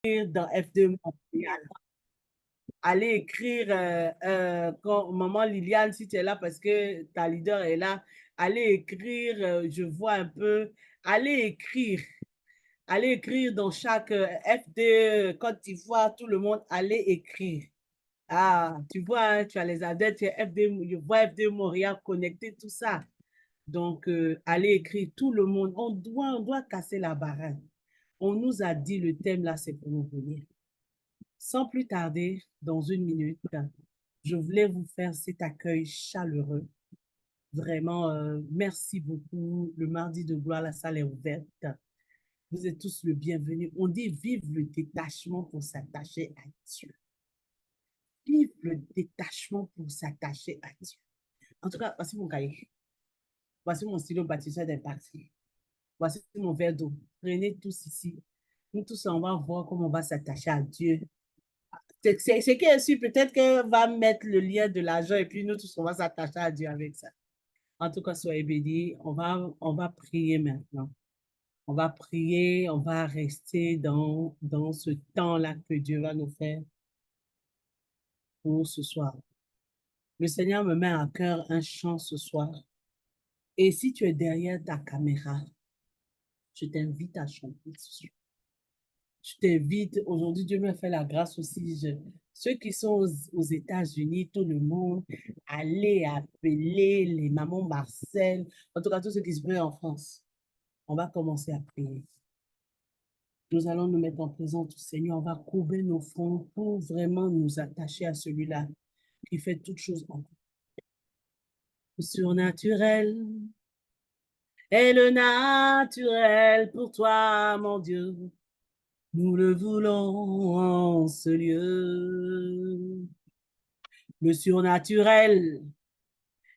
dans F2 Montréal. Allez écrire, maman Liliane, si tu es là parce que ta leader est là, allez écrire, je vois un peu, allez écrire, allez écrire dans chaque F2 Côte d'Ivoire, tout le monde, allez écrire. Ah, tu vois, hein, tu as les adeptes, tu es FD, je vois FD Montréal connecté, tout ça. Donc, allez écrire tout le monde. On doit casser la baraque. On nous a dit le thème là, c'est pour nous venir. Sans plus tarder, dans une minute, je voulais vous faire cet accueil chaleureux. Vraiment, merci beaucoup. Le mardi de gloire, la salle est ouverte. Vous êtes tous le bienvenu. On dit vive le détachement pour s'attacher à Dieu. Vive le détachement pour s'attacher à Dieu. En tout cas, voici mon cahier. Voici mon stylo bâtisseur des parties. Voici mon verre d'eau. Prenez tous ici. Nous tous, on va voir comment on va s'attacher à Dieu. C'est qui est sûr, peut-être qu'elle va mettre le lien de l'argent et puis nous tous, on va s'attacher à Dieu avec ça. En tout cas, soyez bénis. On va prier maintenant. On va prier, on va rester dans ce temps-là que Dieu va nous faire pour ce soir. Le Seigneur me met à cœur un chant ce soir. Et si tu es derrière ta caméra, je t'invite à chanter ce soir. Je t'invite, aujourd'hui, Dieu m'a fait la grâce aussi. Ceux qui sont aux États-Unis, tout le monde, allez appeler les mamans Marcel, en tout cas tous ceux qui se prennent en France. On va commencer à prier. Nous allons nous mettre en présence du Seigneur. On va courber nos fronts pour vraiment nous attacher à celui-là qui fait toutes choses en tout. Le surnaturel est le naturel pour toi, mon Dieu. Nous le voulons en ce lieu. Le surnaturel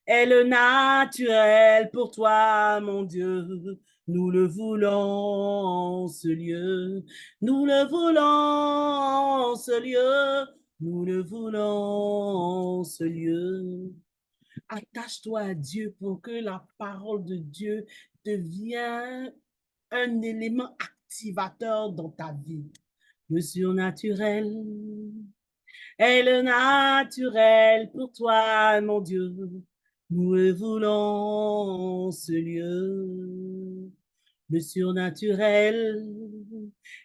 est le naturel pour toi, mon Dieu. Nous le voulons en ce lieu. Nous le voulons en ce lieu. Nous le voulons en ce lieu. Attache-toi à Dieu pour que la parole de Dieu devienne un élément activateur dans ta vie. Le surnaturel est le naturel pour toi, mon Dieu. Nous le voulons, ce lieu. Le surnaturel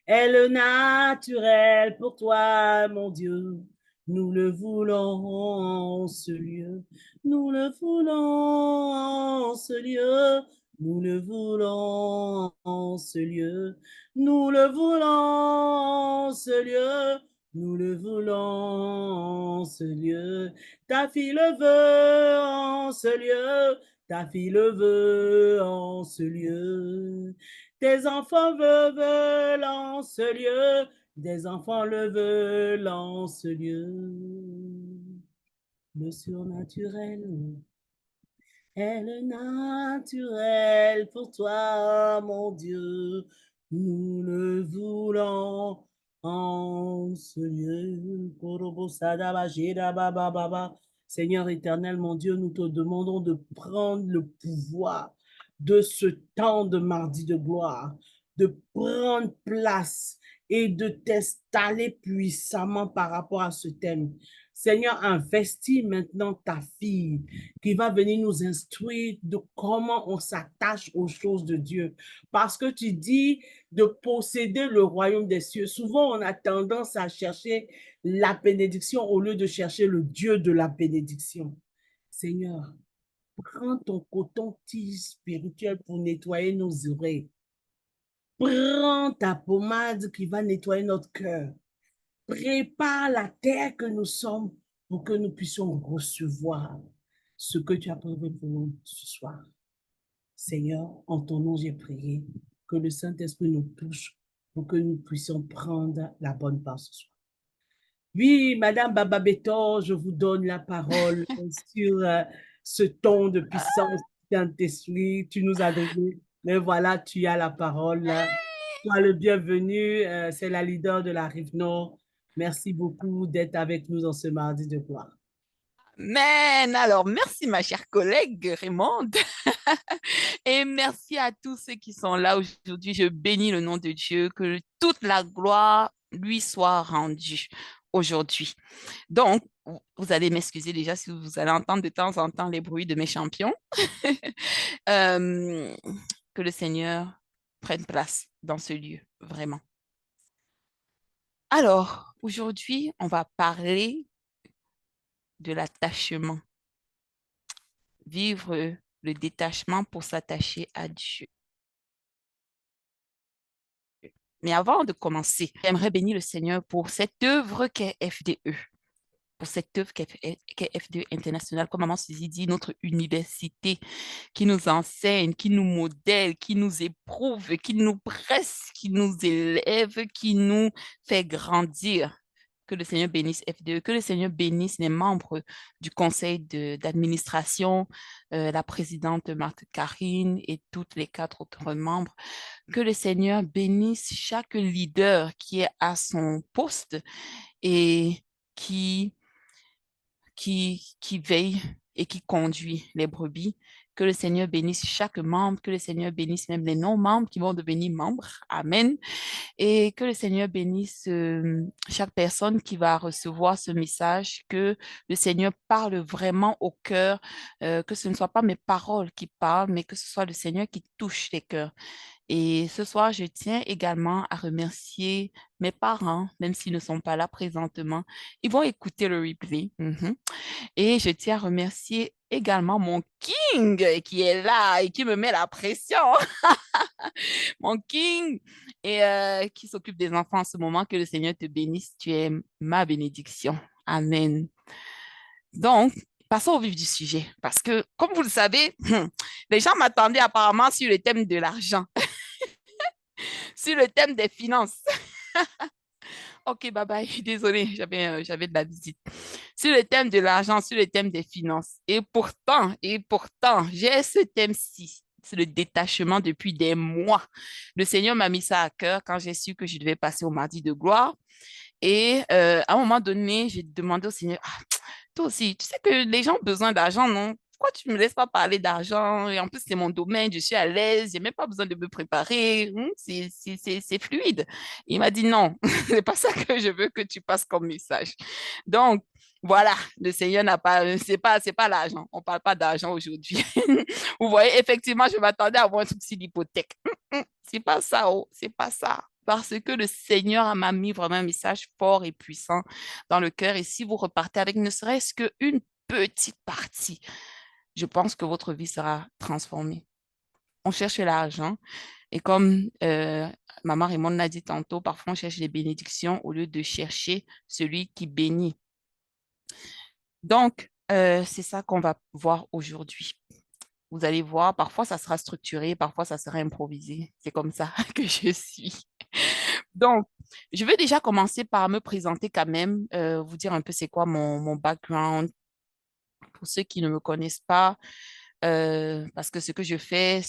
est le naturel pour toi, mon Dieu. Nous le voulons, ce lieu. Nous le voulons, ce lieu. Nous le voulons, ce lieu. Nous le voulons, ce lieu. Nous le voulons, ce lieu. Ta fille le veut en ce lieu. Ta fille le veut en ce lieu. Tes enfants veulent en ce lieu. Des enfants le veulent en ce lieu. Le surnaturel est le naturel pour toi, mon Dieu. Nous le voulons en ce lieu. Seigneur éternel, mon Dieu, nous te demandons de prendre le pouvoir de ce temps de mardi de gloire, de prendre place et de t'installer puissamment par rapport à ce thème. Seigneur, investis maintenant ta fille qui va venir nous instruire de comment on s'attache aux choses de Dieu. Parce que tu dis de posséder le royaume des cieux. Souvent, on a tendance à chercher la bénédiction au lieu de chercher le Dieu de la bénédiction. Seigneur, prends ton coton-tige spirituel pour nettoyer nos oreilles. Prends ta pommade qui va nettoyer notre cœur. Prépare la terre que nous sommes pour que nous puissions recevoir ce que tu as prévu pour nous ce soir. Seigneur, en ton nom, j'ai prié que le Saint-Esprit nous touche pour que nous puissions prendre la bonne part ce soir. Oui, Madame Bababeto, je vous donne la parole sur ce ton de puissance Saint-Esprit. Tu nous as donné, mais voilà, tu as la parole. Sois le bienvenu. C'est la leader de la Rive-Nord. Merci beaucoup d'être avec nous dans ce mardi de gloire. Mais alors, merci ma chère collègue Raymond et merci à tous ceux qui sont là aujourd'hui. Je bénis le nom de Dieu, que toute la gloire lui soit rendu aujourd'hui. Donc, vous allez m'excuser déjà si vous allez entendre de temps en temps les bruits de mes champions. Euh, que le Seigneur prenne place dans ce lieu, vraiment. Alors, aujourd'hui, on va parler de l'attachement. Vivre le détachement pour s'attacher à Dieu. Mais avant de commencer, j'aimerais bénir le Seigneur pour cette œuvre qu'est FDE, pour cette œuvre qu'est FDE International, comme Maman Suzy dit, notre université qui nous enseigne, qui nous modèle, qui nous éprouve, qui nous presse, qui nous élève, qui nous fait grandir. Que le Seigneur bénisse FDE, que le Seigneur bénisse les membres du conseil d'administration, la présidente Marthe Karine et toutes les 4 autres membres. Que le Seigneur bénisse chaque leader qui est à son poste et qui qui veille et qui conduit les brebis. Que le Seigneur bénisse chaque membre, que le Seigneur bénisse même les non-membres qui vont devenir membres. Amen. Et que le Seigneur bénisse chaque personne qui va recevoir ce message, que le Seigneur parle vraiment au cœur, que ce ne soit pas mes paroles qui parlent, mais que ce soit le Seigneur qui touche les cœurs. Et ce soir, je tiens également à remercier mes parents, même s'ils ne sont pas là présentement. Ils vont écouter le replay. Et je tiens à remercier également mon King qui est là et qui me met la pression. Mon King et qui s'occupe des enfants en ce moment. Que le Seigneur te bénisse. Tu es ma bénédiction. Amen. Donc, passons au vif du sujet. Parce que, comme vous le savez, les gens m'attendaient apparemment sur le thème de l'argent, sur le thème des finances. Ok, bye bye. Désolée, j'avais de la visite. Sur le thème de l'argent, sur le thème des finances. Et pourtant, j'ai ce thème-ci. C'est le détachement depuis des mois. Le Seigneur m'a mis ça à cœur quand j'ai su que je devais passer au mardi de gloire. Et à un moment donné, j'ai demandé au Seigneur, ah, toi aussi, tu sais que les gens ont besoin d'argent, non? Pourquoi tu ne me laisses pas parler d'argent? Et en plus, c'est mon domaine, je suis à l'aise, j'ai même pas besoin de me préparer. C'est fluide. Il m'a dit non, c'est pas ça que je veux que tu passes comme message. Donc, voilà, le Seigneur n'a pas, c'est pas l'argent. On parle pas d'argent aujourd'hui. Vous voyez, effectivement, je m'attendais à avoir un truc sur l'hypothèque. C'est pas ça, oh, c'est pas ça. Parce que le Seigneur m'a mis vraiment un message fort et puissant dans le cœur. Et si vous repartez avec ne serait-ce qu'une petite partie, je pense que votre vie sera transformée. On cherche l'argent. Et comme Maman Raymond l'a dit tantôt, parfois on cherche les bénédictions au lieu de chercher celui qui bénit. Donc, c'est ça qu'on va voir aujourd'hui. Vous allez voir, parfois ça sera structuré, parfois ça sera improvisé. C'est comme ça que je suis. Donc, je vais déjà commencer par me présenter quand même, vous dire un peu c'est quoi mon background. Pour ceux qui ne me connaissent pas, parce que ce que je fais,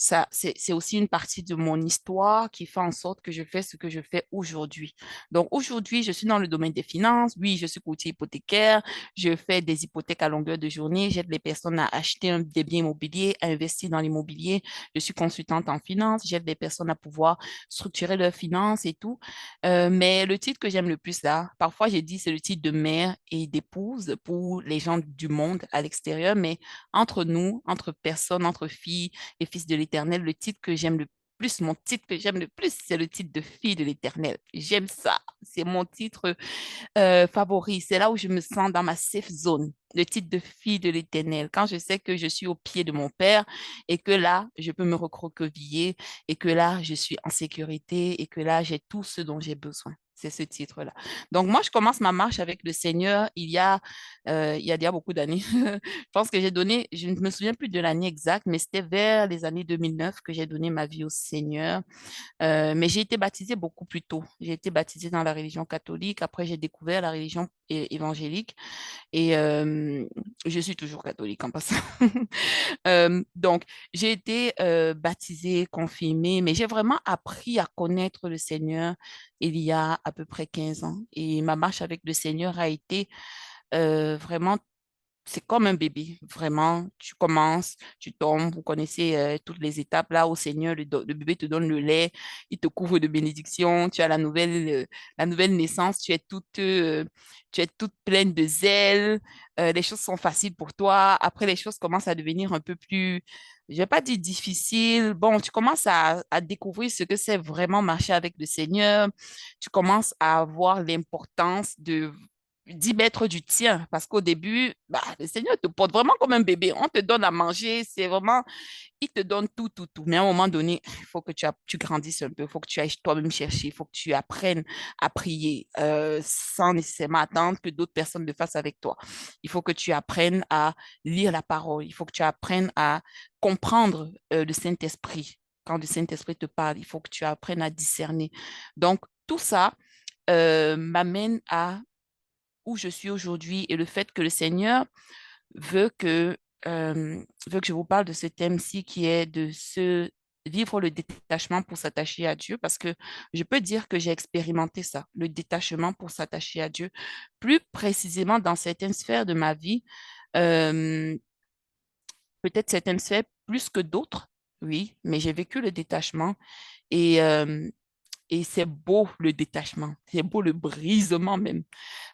c'est aussi une partie de mon histoire qui fait en sorte que je fais ce que je fais aujourd'hui. Donc aujourd'hui, je suis dans le domaine des finances. Oui, je suis courtier hypothécaire. Je fais des hypothèques à longueur de journée. J'aide les personnes à acheter des biens immobiliers, à investir dans l'immobilier. Je suis consultante en finance. J'aide les personnes à pouvoir structurer leurs finances et tout. Mais le titre que j'aime le plus là, parfois j'ai dit c'est le titre de mère et d'épouse pour les gens du monde à l'extérieur, mais entre nous, entre personnes, entre filles et fils de l'Éternel, le titre que j'aime le plus, mon titre que j'aime le plus, c'est le titre de fille de l'Éternel. J'aime ça. C'est mon titre favori. C'est là où je me sens dans ma safe zone. Le titre de fille de l'Éternel. Quand je sais que je suis au pied de mon Père et que là, je peux me recroqueviller et que là, je suis en sécurité et que là, j'ai tout ce dont j'ai besoin. C'est ce titre-là. Donc, moi, je commence ma marche avec le Seigneur il y a déjà beaucoup d'années. Je pense que j'ai donné, je ne me souviens plus de l'année exacte, mais c'était vers les années 2009 que j'ai donné ma vie au Seigneur. Mais j'ai été baptisée beaucoup plus tôt. J'ai été baptisée dans la religion catholique. Après, j'ai découvert la religion évangélique et je suis toujours catholique en passant. Donc, j'ai été baptisée, confirmée, mais j'ai vraiment appris à connaître le Seigneur il y a à peu près 15 ans. Et ma marche avec le Seigneur a été vraiment c'est comme un bébé, vraiment. Tu commences, tu tombes, vous connaissez toutes les étapes là au Seigneur, le bébé te donne le lait, il te couvre de bénédictions, tu as la nouvelle naissance, tu es toute pleine de zèle, les choses sont faciles pour toi. Après, les choses commencent à devenir un peu plus, je vais pas dire difficiles. Bon, tu commences à découvrir ce que c'est vraiment marcher avec le Seigneur. Tu commences à voir l'importance de d'y mettre du tien, parce qu'au début, bah, le Seigneur te porte vraiment comme un bébé. On te donne à manger, c'est vraiment, il te donne tout, tout, tout. Mais à un moment donné, il faut que tu grandisses un peu, il faut que tu ailles toi-même chercher, il faut que tu apprennes à prier sans nécessairement attendre que d'autres personnes le fassent avec toi. Il faut que tu apprennes à lire la parole, il faut que tu apprennes à comprendre le Saint-Esprit. Quand le Saint-Esprit te parle, il faut que tu apprennes à discerner. Donc, tout ça m'amène à où je suis aujourd'hui et le fait que le Seigneur veut que, veut que je vous parle de ce thème-ci qui est de se vivre le détachement pour s'attacher à Dieu, parce que je peux dire que j'ai expérimenté ça, le détachement pour s'attacher à Dieu, plus précisément dans certaines sphères de ma vie, euh, peut-être certaines sphères plus que d'autres, oui, mais j'ai vécu le détachement et, euh, et c'est beau le détachement, c'est beau le brisement même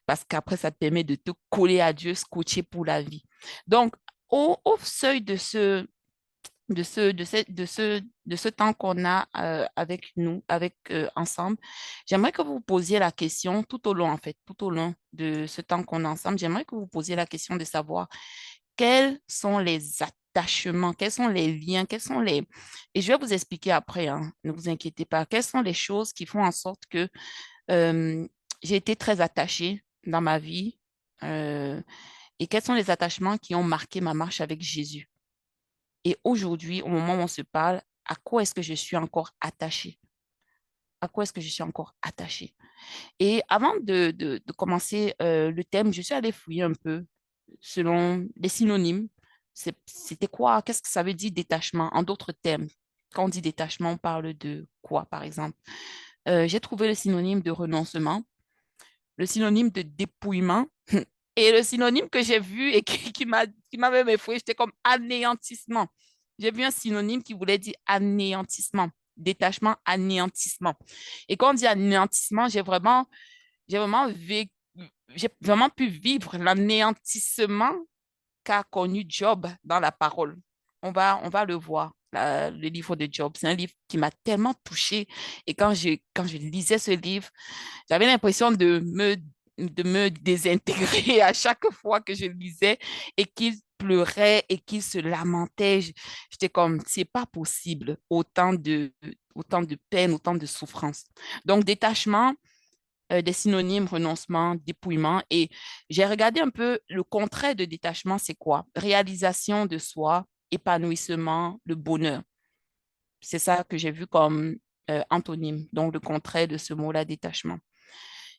parce qu'après, ça te permet de te coller à Dieu, scotcher pour la vie. Donc, au seuil de ce temps qu'on a avec nous, ensemble, j'aimerais que vous vous posiez la question tout au long, en fait, tout au long de ce temps qu'on a ensemble, j'aimerais que vous vous posiez la question de savoir quels sont les attachements, quels sont les liens, quels sont les... Et je vais vous expliquer après, hein, ne vous inquiétez pas, quelles sont les choses qui font en sorte que euh, j'ai été très attachée dans ma vie euh, et quels sont les attachements qui ont marqué ma marche avec Jésus. Et aujourd'hui, au moment où on se parle, à quoi est-ce que je suis encore attachée? À quoi est-ce que je suis encore attachée? Et avant de commencer le thème, je suis allée fouiller un peu selon les synonymes. C'était quoi? Qu'est-ce que ça veut dire détachement? En d'autres termes, quand on dit détachement, on parle de quoi, par exemple? J'ai trouvé le synonyme de renoncement, le synonyme de dépouillement et le synonyme que j'ai vu et qui m'a même effrayé, j'étais comme anéantissement. J'ai vu un synonyme qui voulait dire anéantissement, détachement, anéantissement. Et quand on dit anéantissement, j'ai vraiment vécu, j'ai vraiment pu vivre l'anéantissement qu'a connu Job dans la parole. On va le voir, le livre de Job. C'est un livre qui m'a tellement touchée. Et quand je lisais ce livre, j'avais l'impression de me désintégrer à chaque fois que je lisais et qu'il pleurait et qu'il se lamentait. J'étais comme, c'est pas possible, autant de peine, autant de souffrance. Donc, détachement, des synonymes, renoncement, dépouillement. Et j'ai regardé un peu le contraire de détachement, c'est quoi? Réalisation de soi, épanouissement, le bonheur. C'est ça que j'ai vu comme antonyme, donc le contraire de ce mot-là, détachement.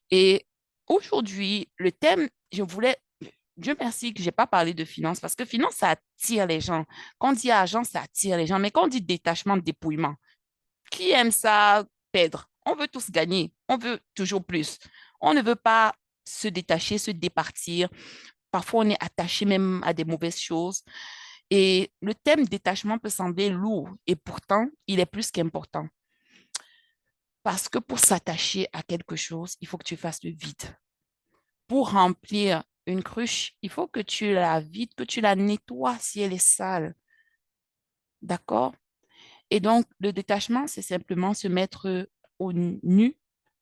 Et aujourd'hui, le thème, Dieu merci que je n'ai pas parlé de finance parce que finance, ça attire les gens. Quand on dit argent, ça attire les gens. Mais quand on dit détachement, dépouillement, qui aime ça perdre? On veut tous gagner. On veut toujours plus. On ne veut pas se détacher, se départir. Parfois, on est attaché même à des mauvaises choses. Et le thème détachement peut sembler lourd et pourtant, il est plus qu'important. Parce que pour s'attacher à quelque chose, il faut que tu fasses le vide. Pour remplir une cruche, il faut que tu la vides, que tu la nettoies si elle est sale. D'accord? Et donc, le détachement, c'est simplement se mettre au nu,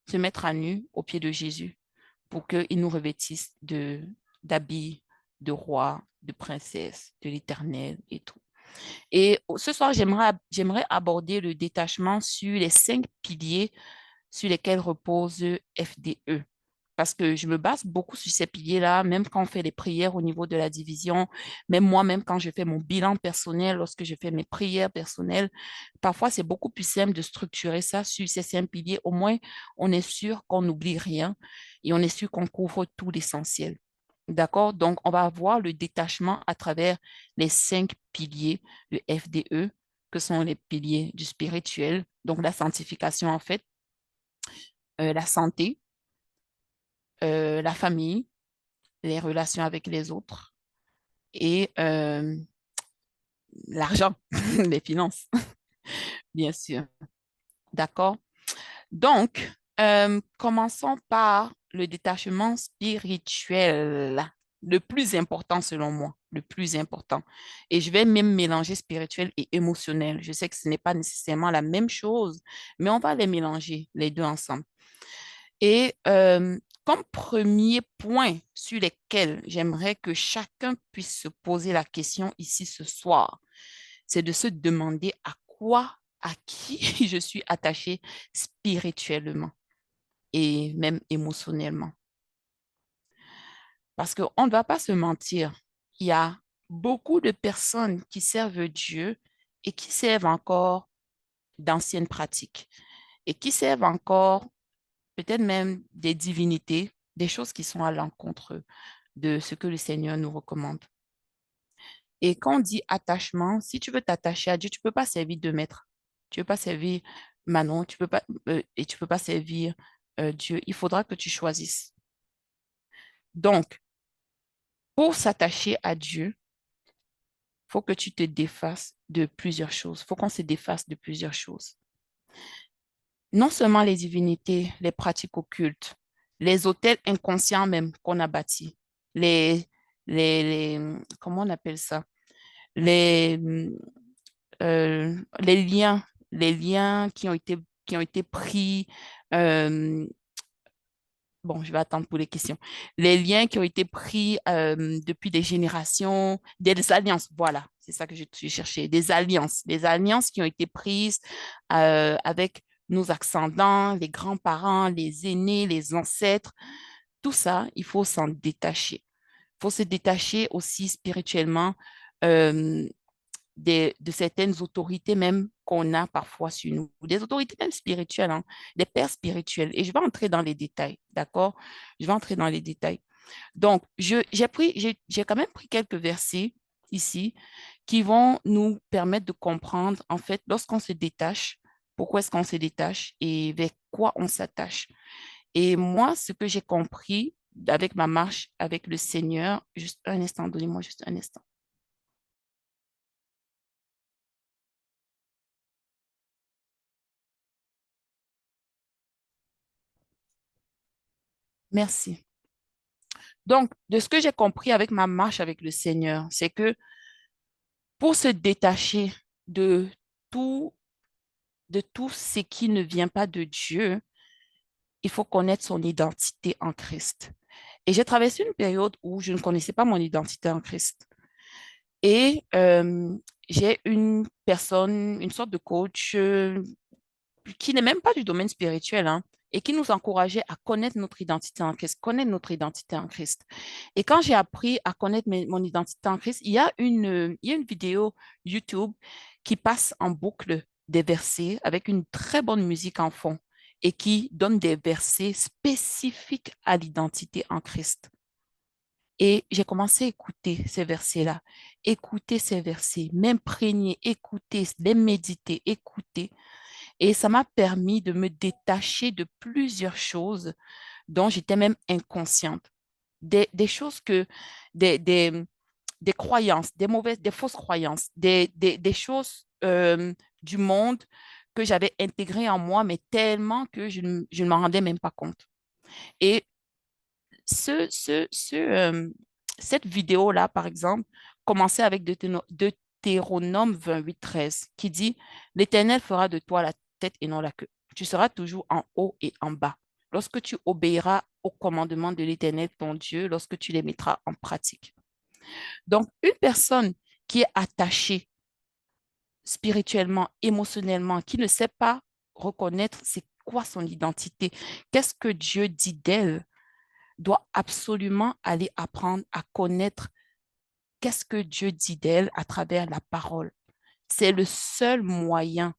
se mettre à nu au pied de Jésus pour qu'il nous revêtisse d'habits de roi, de princesse, de l'éternel et tout. Et ce soir, j'aimerais aborder le détachement sur les 5 piliers sur lesquels repose FDE. Parce que je me base beaucoup sur ces piliers-là, même quand on fait les prières au niveau de la division, même moi-même quand je fais mon bilan personnel, lorsque je fais mes prières personnelles, parfois c'est beaucoup plus simple de structurer ça sur ces 5 piliers. Au moins, on est sûr qu'on n'oublie rien et on est sûr qu'on couvre tout l'essentiel. D'accord? Donc, on va voir le détachement à travers les 5 piliers de FDE, que sont les piliers du spirituel, donc la sanctification en fait, la santé, la famille, les relations avec les autres, et l'argent, les finances, bien sûr. D'accord? Donc, commençons par le détachement spirituel, le plus important selon moi, le plus important. Et je vais même mélanger spirituel et émotionnel. Je sais que ce n'est pas nécessairement la même chose, mais on va les mélanger, les deux ensemble. Et comme premier point sur lesquels j'aimerais que chacun puisse se poser la question ici ce soir, c'est de se demander à qui je suis attaché spirituellement et même émotionnellement. Parce qu'on ne va pas se mentir, il y a beaucoup de personnes qui servent Dieu et qui servent encore d'anciennes pratiques et qui servent encore peut-être même des divinités, des choses qui sont à l'encontre de ce que le Seigneur nous recommande. Et quand on dit attachement, si tu veux t'attacher à Dieu, tu ne peux pas servir deux maîtres. Tu ne peux pas servir Manon, et tu ne peux pas servir Dieu. Il faudra que tu choisisses. Donc, pour s'attacher à Dieu, il faut que tu te défasses de plusieurs choses. Il faut qu'on se défasse de plusieurs choses. Non seulement les divinités, les pratiques occultes, les hôtels inconscients même qu'on a bâtis, les, comment on appelle ça? Les, les liens qui ont été pris, euh, bon, je vais attendre pour les questions. Les liens qui ont été pris depuis des générations, des alliances, voilà, c'est ça que je cherchais, des alliances qui ont été prises avec nos ascendants, les grands-parents, les aînés, les ancêtres. Tout ça, il faut s'en détacher. Il faut se détacher aussi spirituellement euh, de certaines autorités même qu'on a parfois sur nous, des autorités même spirituelles, hein, des pères spirituels. Et je vais entrer dans les détails, d'accord? Je vais entrer dans les détails. Donc, j'ai quand même pris quelques versets ici qui vont nous permettre de comprendre, en fait, lorsqu'on se détache, pourquoi est-ce qu'on se détache et vers quoi on s'attache. Et moi, ce que j'ai compris avec ma marche avec le Seigneur, juste un instant, donnez-moi juste un instant. Merci. Donc, de ce que j'ai compris avec ma marche avec le Seigneur, c'est que pour se détacher de tout, de tout ce qui ne vient pas de Dieu, il faut connaître son identité en Christ. Et j'ai traversé une période où je ne connaissais pas mon identité en Christ. Et j'ai une personne, une sorte de coach qui n'est même pas du domaine spirituel, hein, et qui nous encourageait à connaître notre identité en Christ, connaître notre identité en Christ. Et quand j'ai appris à connaître mon identité en Christ, il y a une vidéo YouTube qui passe en boucle des versets avec une très bonne musique en fond et qui donne des versets spécifiques à l'identité en Christ. Et j'ai commencé à écouter ces versets-là, écouter ces versets, m'imprégner, écouter, les méditer, écouter. Et ça m'a permis de me détacher de plusieurs choses dont j'étais même inconsciente. Des choses que, des, des, des croyances, des fausses croyances, des choses du monde que j'avais intégrées en moi, mais tellement que je ne m'en rendais même pas compte. Et ce, ce, ce, euh, cette vidéo-là, par exemple, commençait avec Deutéronome 28, 13, qui dit, l'Éternel fera de toi la tête et non la queue. Tu seras toujours en haut et en bas. Lorsque tu obéiras aux commandements de l'Éternel, ton Dieu, lorsque tu les mettras en pratique. Donc, une personne qui est attachée spirituellement, émotionnellement, qui ne sait pas reconnaître c'est quoi son identité, qu'est-ce que Dieu dit d'elle, doit absolument aller apprendre à connaître qu'est-ce que Dieu dit d'elle à travers la parole. C'est le seul moyen.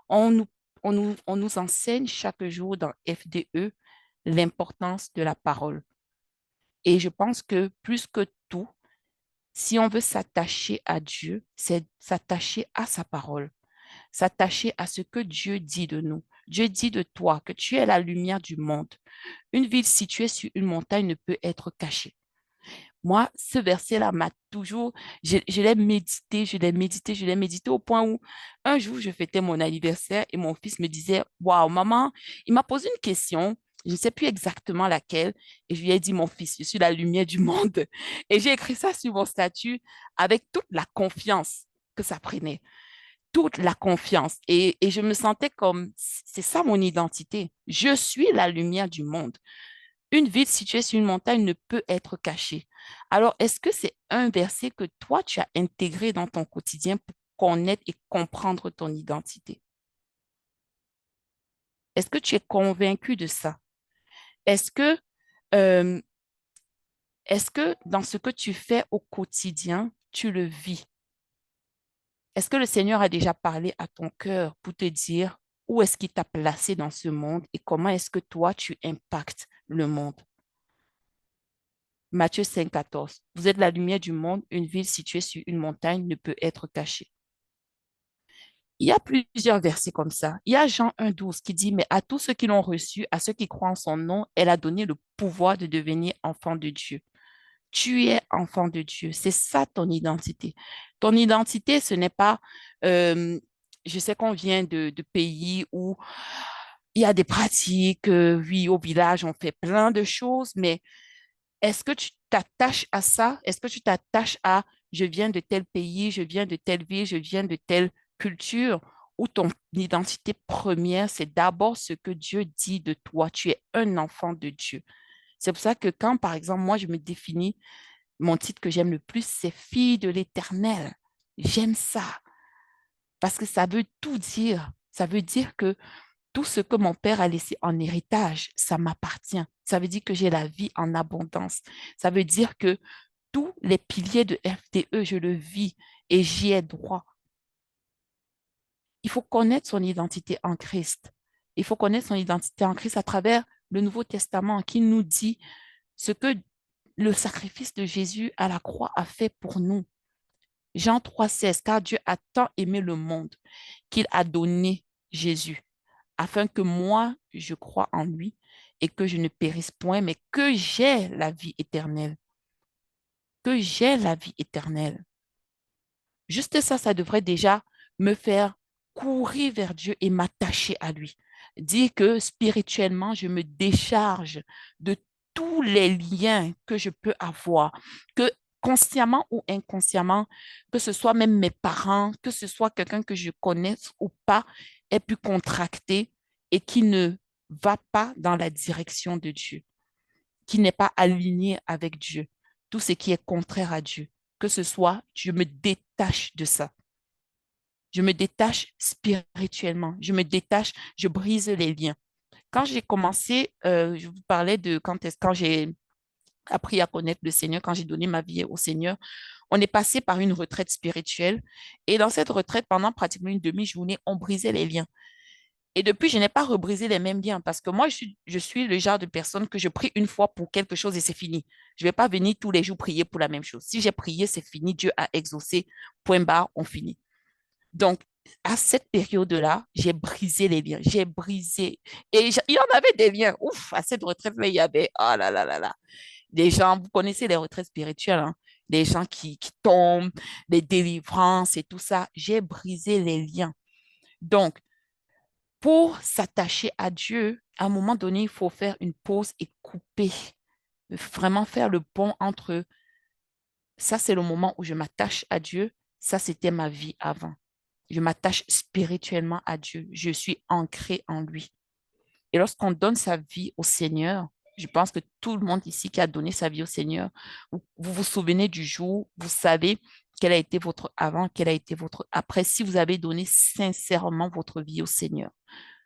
On nous, on nous enseigne chaque jour dans FDE l'importance de la parole. Et je pense que plus que tout, si on veut s'attacher à Dieu, c'est s'attacher à sa parole, s'attacher à ce que Dieu dit de nous. Dieu dit de toi que tu es la lumière du monde. Une ville située sur une montagne ne peut être cachée. Moi, ce verset-là m'a toujours, je l'ai médité, je l'ai médité, je l'ai médité au point où un jour, je fêtais mon anniversaire et mon fils me disait, waouh, maman, il m'a posé une question, je ne sais plus exactement laquelle, et je lui ai dit, mon fils, je suis la lumière du monde. Et j'ai écrit ça sur mon statut avec toute la confiance que ça prenait, toute la confiance. Et je me sentais comme, c'est ça mon identité. Je suis la lumière du monde. Une ville située sur une montagne ne peut être cachée. Alors, est-ce que c'est un verset que toi, tu as intégré dans ton quotidien pour connaître et comprendre ton identité? Est-ce que tu es convaincu de ça? Est-ce que, euh, est-ce que dans ce que tu fais au quotidien, tu le vis? Est-ce que le Seigneur a déjà parlé à ton cœur pour te dire où est-ce qu'il t'a placé dans ce monde et comment est-ce que toi, tu impactes le monde? Matthieu 5, 14. Vous êtes la lumière du monde, une ville située sur une montagne ne peut être cachée. Il y a plusieurs versets comme ça. Il y a Jean 1, 12 qui dit, mais à tous ceux qui l'ont reçu, à ceux qui croient en son nom, elle a donné le pouvoir de devenir enfant de Dieu. Tu es enfant de Dieu. C'est ça ton identité. Ton identité, ce n'est pas, euh, je sais qu'on vient de pays où il y a des pratiques, oui, au village, on fait plein de choses, mais est-ce que tu t'attaches à ça? Est-ce que tu t'attaches à je viens de tel pays, je viens de telle ville, je viens de telle culture, où ton identité première, c'est d'abord ce que Dieu dit de toi. Tu es un enfant de Dieu. C'est pour ça que quand, par exemple, moi, je me définis, mon titre que j'aime le plus, c'est fille de l'Éternel. J'aime ça parce que ça veut tout dire. Ça veut dire que tout ce que mon père a laissé en héritage, ça m'appartient. Ça veut dire que j'ai la vie en abondance. Ça veut dire que tous les piliers de FTE, je le vis et j'y ai droit. Il faut connaître son identité en Christ. Il faut connaître son identité en Christ à travers le Nouveau Testament qui nous dit ce que le sacrifice de Jésus à la croix a fait pour nous. Jean 3,16, car Dieu a tant aimé le monde qu'il a donné Jésus, afin que moi, je croie en lui et que je ne périsse point, mais que j'ai la vie éternelle. Que j'ai la vie éternelle. Juste ça, ça devrait déjà me faire courir vers Dieu et m'attacher à lui. Dire que spirituellement, je me décharge de tous les liens que je peux avoir, que consciemment ou inconsciemment, que ce soit même mes parents, que ce soit quelqu'un que je connaisse ou pas, ait pu contracter et qui ne va pas dans la direction de Dieu, qui n'est pas aligné avec Dieu, tout ce qui est contraire à Dieu, que ce soit, je me détache de ça. Je me détache spirituellement, je me détache, je brise les liens. Quand j'ai commencé, je vous parlais de quand j'ai appris à connaître le Seigneur, quand j'ai donné ma vie au Seigneur, on est passé par une retraite spirituelle. Et dans cette retraite, pendant pratiquement une demi-journée, on brisait les liens. Et depuis, je n'ai pas rebrisé les mêmes liens parce que moi, je suis le genre de personne que je prie une fois pour quelque chose et c'est fini. Je ne vais pas venir tous les jours prier pour la même chose. Si j'ai prié, c'est fini. Dieu a exaucé. Point barre, on finit. Donc, à cette période-là, j'ai brisé les liens. J'ai brisé. Et il y en avait des liens. Ouf, à cette retraite-là, il y avait, oh là là là là. Des gens, vous connaissez les retraites spirituelles, hein? Des gens qui tombent, des délivrances et tout ça. J'ai brisé les liens. Donc, pour s'attacher à Dieu, à un moment donné, il faut faire une pause et couper, vraiment faire le pont entre ça, c'est le moment où je m'attache à Dieu, ça, c'était ma vie avant. Je m'attache spirituellement à Dieu, je suis ancré en lui. Et lorsqu'on donne sa vie au Seigneur, je pense que tout le monde ici qui a donné sa vie au Seigneur, vous vous souvenez du jour, vous savez quel a été votre avant, quel a été votre après, si vous avez donné sincèrement votre vie au Seigneur.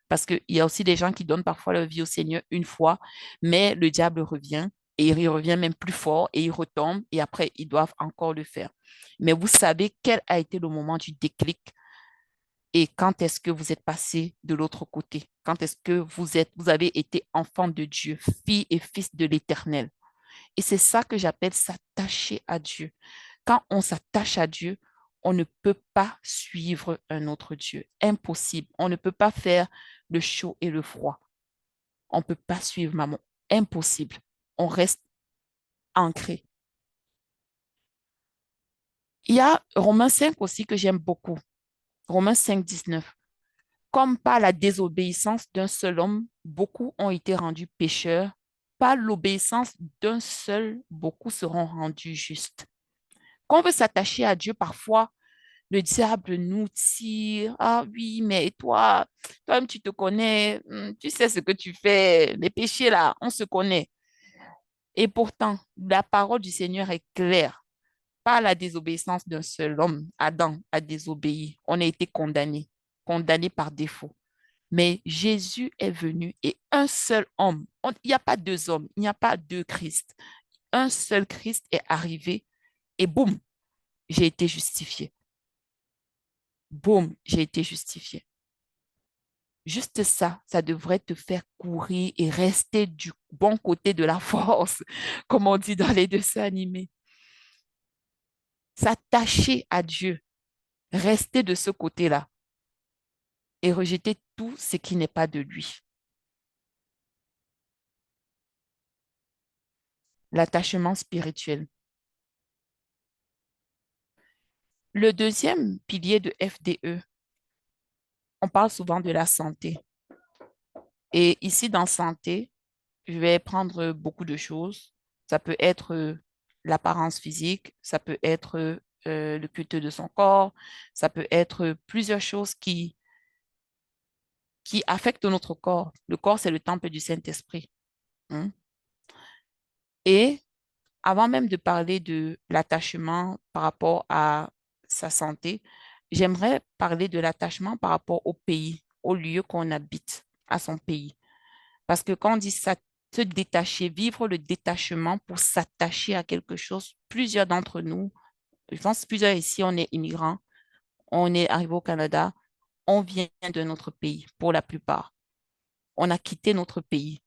Parce qu'il y a aussi des gens qui donnent parfois leur vie au Seigneur une fois, mais le diable revient et il revient même plus fort et il retombe et après ils doivent encore le faire. Mais vous savez quel a été le moment du déclic et quand est-ce que vous êtes passé de l'autre côté? Quand est-ce que vous avez été enfant de Dieu, fille et fils de l'Éternel? Et c'est ça que j'appelle s'attacher à Dieu. Quand on s'attache à Dieu, on ne peut pas suivre un autre Dieu. Impossible. On ne peut pas faire le chaud et le froid. On ne peut pas suivre maman. Impossible. On reste ancré. Il y a Romains 5 aussi que j'aime beaucoup. Romains 5, 19. Comme par la désobéissance d'un seul homme, beaucoup ont été rendus pécheurs. Par l'obéissance d'un seul, beaucoup seront rendus justes. Quand on veut s'attacher à Dieu, parfois, le diable nous tire. Ah oui, mais toi-même, tu te connais, tu sais ce que tu fais. Les péchés, là, on se connaît. Et pourtant, la parole du Seigneur est claire. Par la désobéissance d'un seul homme, Adam a désobéi. On a été condamné, condamné par défaut. Mais Jésus est venu et un seul homme, il n'y a pas deux hommes, il n'y a pas deux Christ. Un seul Christ est arrivé et boum, j'ai été justifié. Boum, j'ai été justifié. Juste ça, ça devrait te faire courir et rester du bon côté de la force, comme on dit dans les dessins animés. S'attacher à Dieu, rester de ce côté-là et rejeter tout ce qui n'est pas de lui. L'attachement spirituel. Le deuxième pilier de FDE, on parle souvent de la santé. Et ici, dans santé, je vais prendre beaucoup de choses. Ça peut être l'apparence physique, ça peut être le culte de son corps, ça peut être plusieurs choses qui affectent notre corps. Le corps, c'est le temple du Saint-Esprit, hein. Et avant même de parler de l'attachement par rapport à sa santé, j'aimerais parler de l'attachement par rapport au pays, au lieu qu'on habite, à son pays. Parce que quand on dit ça, se détacher, vivre le détachement pour s'attacher à quelque chose, plusieurs d'entre nous, je pense plusieurs ici, on est immigrants, on est arrivé au Canada, on vient de notre pays pour la plupart. On a quitté notre pays.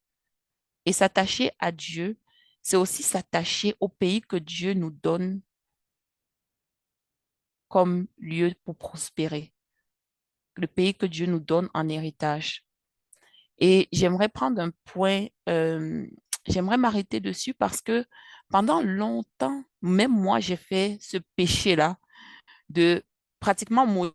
Et s'attacher à Dieu, c'est aussi s'attacher au pays que Dieu nous donne comme lieu pour prospérer, le pays que Dieu nous donne en héritage. Et j'aimerais prendre un point, j'aimerais m'arrêter dessus parce que pendant longtemps, même moi, j'ai fait ce péché-là de pratiquement maudire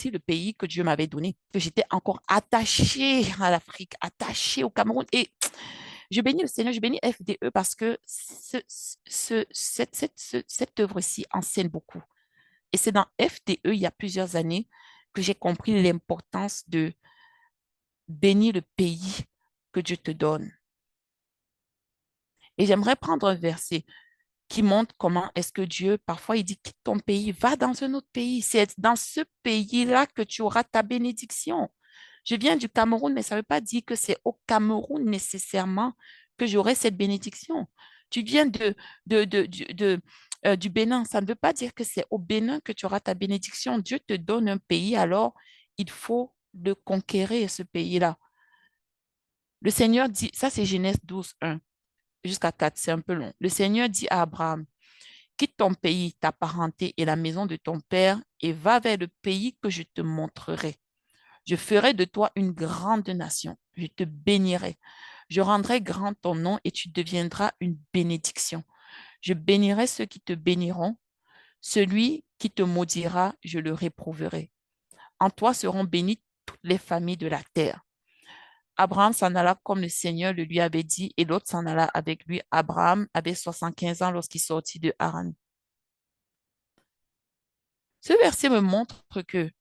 le pays que Dieu m'avait donné, que j'étais encore attachée à l'Afrique, attachée au Cameroun. Et je bénis le Seigneur, je bénis FDE parce que cette œuvre-ci enseigne beaucoup. Et c'est dans FDE, il y a plusieurs années, que j'ai compris l'importance de bénir le pays que Dieu te donne. Et j'aimerais prendre un verset qui montre comment est-ce que Dieu, parfois, il dit, quitte ton pays, va dans un autre pays. C'est dans ce pays-là que tu auras ta bénédiction. Je viens du Cameroun, mais ça ne veut pas dire que c'est au Cameroun nécessairement que j'aurai cette bénédiction. Tu viens du Bénin, ça ne veut pas dire que c'est au Bénin que tu auras ta bénédiction. Dieu te donne un pays, alors il faut le conquérir, ce pays-là. Le Seigneur dit, ça c'est Genèse 12, 1 jusqu'à 4, c'est un peu long. Le Seigneur dit à Abraham, quitte ton pays, ta parenté et la maison de ton père et va vers le pays que je te montrerai. Je ferai de toi une grande nation. Je te bénirai. Je rendrai grand ton nom et tu deviendras une bénédiction. Je bénirai ceux qui te béniront. Celui qui te maudira, je le réprouverai. En toi seront bénies toutes les familles de la terre. Abraham s'en alla comme le Seigneur le lui avait dit, et l'autre s'en alla avec lui. Abraham avait 75 ans lorsqu'il sortit de Haran. Ce verset me montre que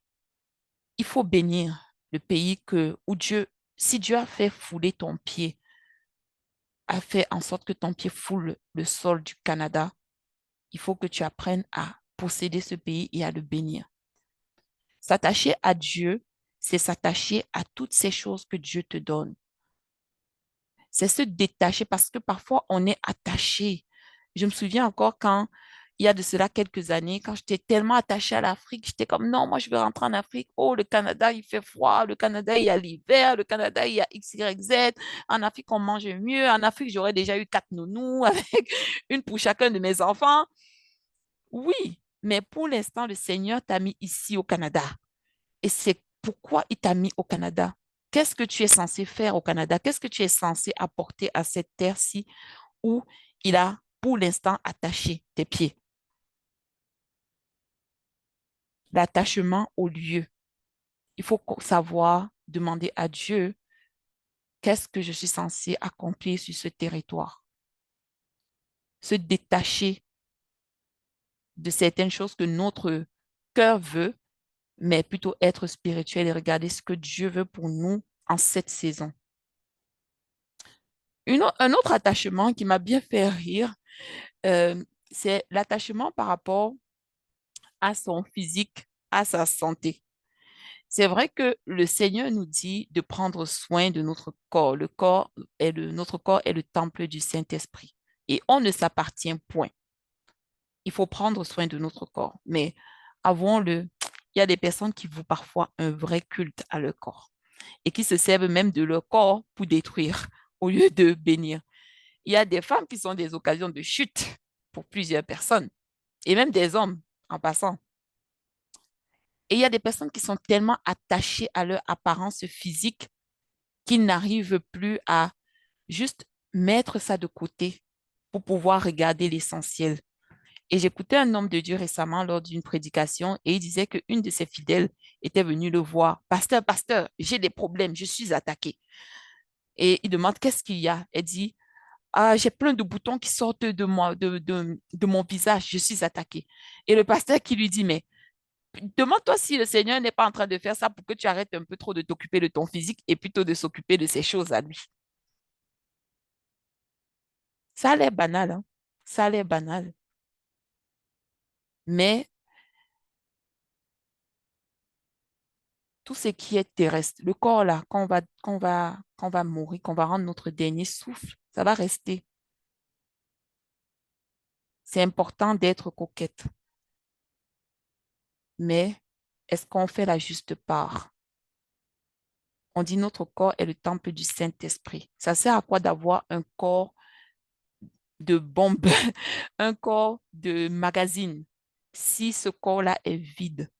il faut bénir le pays où Dieu, si Dieu a fait fouler ton pied, a fait en sorte que ton pied foule le sol du Canada, il faut que tu apprennes à posséder ce pays et à le bénir. S'attacher à Dieu, c'est s'attacher à toutes ces choses que Dieu te donne. C'est se détacher parce que parfois on est attaché. Je me souviens encore quand il y a de cela quelques années, quand j'étais tellement attachée à l'Afrique, j'étais comme non, moi je veux rentrer en Afrique. Oh, le Canada, il fait froid. Le Canada, il y a l'hiver. Le Canada, il y a X, Y, Z. En Afrique, on mange mieux. En Afrique, j'aurais déjà eu 4 nounous avec une pour chacun de mes enfants. Oui, mais pour l'instant, le Seigneur t'a mis ici au Canada. Et c'est pourquoi il t'a mis au Canada. Qu'est-ce que tu es censé faire au Canada? Qu'est-ce que tu es censé apporter à cette terre-ci où il a pour l'instant attacher tes pieds. L'attachement au lieu. Il faut savoir demander à Dieu qu'est-ce que je suis censé accomplir sur ce territoire. Se détacher de certaines choses que notre cœur veut, mais plutôt être spirituel et regarder ce que Dieu veut pour nous en cette saison. Un autre attachement qui m'a bien fait rire, c'est l'attachement par rapport à son physique, à sa santé. C'est vrai que le Seigneur nous dit de prendre soin de notre corps. Notre corps est le temple du Saint-Esprit et on ne s'appartient point. Il faut prendre soin de notre corps. Mais avouons-le, il y a des personnes qui vouent parfois un vrai culte à leur corps et qui se servent même de leur corps pour détruire au lieu de bénir. Il y a des femmes qui sont des occasions de chute pour plusieurs personnes et même des hommes en passant. Et il y a des personnes qui sont tellement attachées à leur apparence physique qu'ils n'arrivent plus à juste mettre ça de côté pour pouvoir regarder l'essentiel. Et j'écoutais un homme de Dieu récemment lors d'une prédication et il disait qu'une de ses fidèles était venue le voir. Pasteur, pasteur, j'ai des problèmes, je suis attaquée. Et il demande qu'est-ce qu'il y a. Elle dit, ah, j'ai plein de boutons qui sortent de moi, de mon visage, je suis attaquée. Et le pasteur qui lui dit, mais demande-toi si le Seigneur n'est pas en train de faire ça pour que tu arrêtes un peu trop de t'occuper de ton physique et plutôt de s'occuper de ces choses à lui. Ça a l'air banal, hein? Ça a l'air banal. Mais tout ce qui est terrestre, le corps là, qu'on va mourir, qu'on va rendre notre dernier souffle, ça va rester. C'est important d'être coquette. Mais est-ce qu'on fait la juste part? On dit notre corps est le temple du Saint-Esprit. Ça sert à quoi d'avoir un corps de bombe, un corps de magazine, si ce corps-là est vide,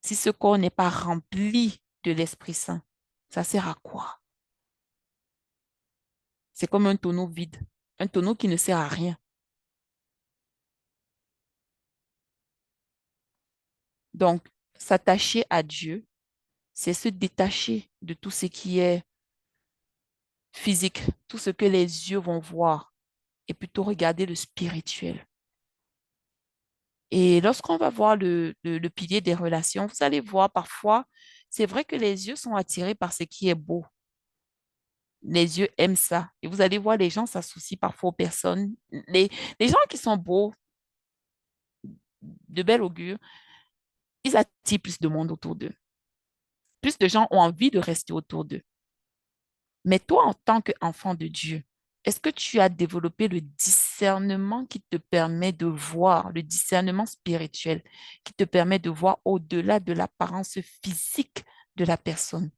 si ce corps n'est pas rempli de l'Esprit Saint, ça sert à quoi? C'est comme un tonneau vide, un tonneau qui ne sert à rien. Donc, s'attacher à Dieu, c'est se détacher de tout ce qui est physique, tout ce que les yeux vont voir, et plutôt regarder le spirituel. Et lorsqu'on va voir le pilier des relations, vous allez voir parfois, c'est vrai que les yeux sont attirés par ce qui est beau. Les yeux aiment ça. Et vous allez voir, les gens s'associent parfois aux personnes. Les gens qui sont beaux, de bel augure, ils attirent plus de monde autour d'eux. Plus de gens ont envie de rester autour d'eux. Mais toi, en tant qu'enfant de Dieu, est-ce que tu as développé le discernement qui te permet de voir, le discernement spirituel qui te permet de voir au-delà de l'apparence physique de la personne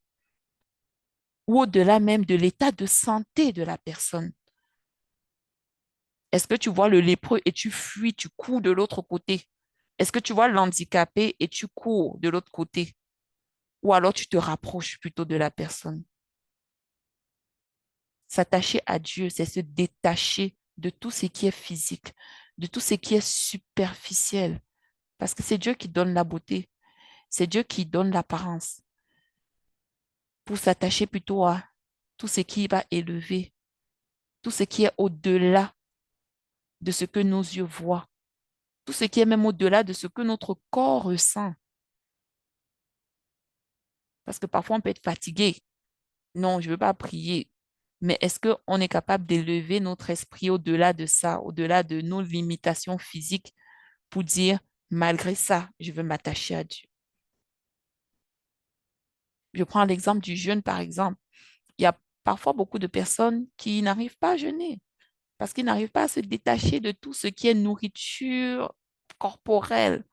ou au-delà même de l'état de santé de la personne? Est-ce que tu vois le lépreux et tu fuis, tu cours de l'autre côté? Est-ce que tu vois l'handicapé et tu cours de l'autre côté? Ou alors tu te rapproches plutôt de la personne? S'attacher à Dieu, c'est se détacher de tout ce qui est physique, de tout ce qui est superficiel. Parce que c'est Dieu qui donne la beauté, c'est Dieu qui donne l'apparence. Pour s'attacher plutôt à tout ce qui va élever, tout ce qui est au-delà de ce que nos yeux voient, tout ce qui est même au-delà de ce que notre corps ressent. Parce que parfois on peut être fatigué. Non, je ne veux pas prier. Mais est-ce qu'on est capable d'élever notre esprit au-delà de ça, au-delà de nos limitations physiques pour dire, malgré ça, je veux m'attacher à Dieu? Je prends l'exemple du jeûne, par exemple. Il y a parfois beaucoup de personnes qui n'arrivent pas à jeûner parce qu'ils n'arrivent pas à se détacher de tout ce qui est nourriture corporelle.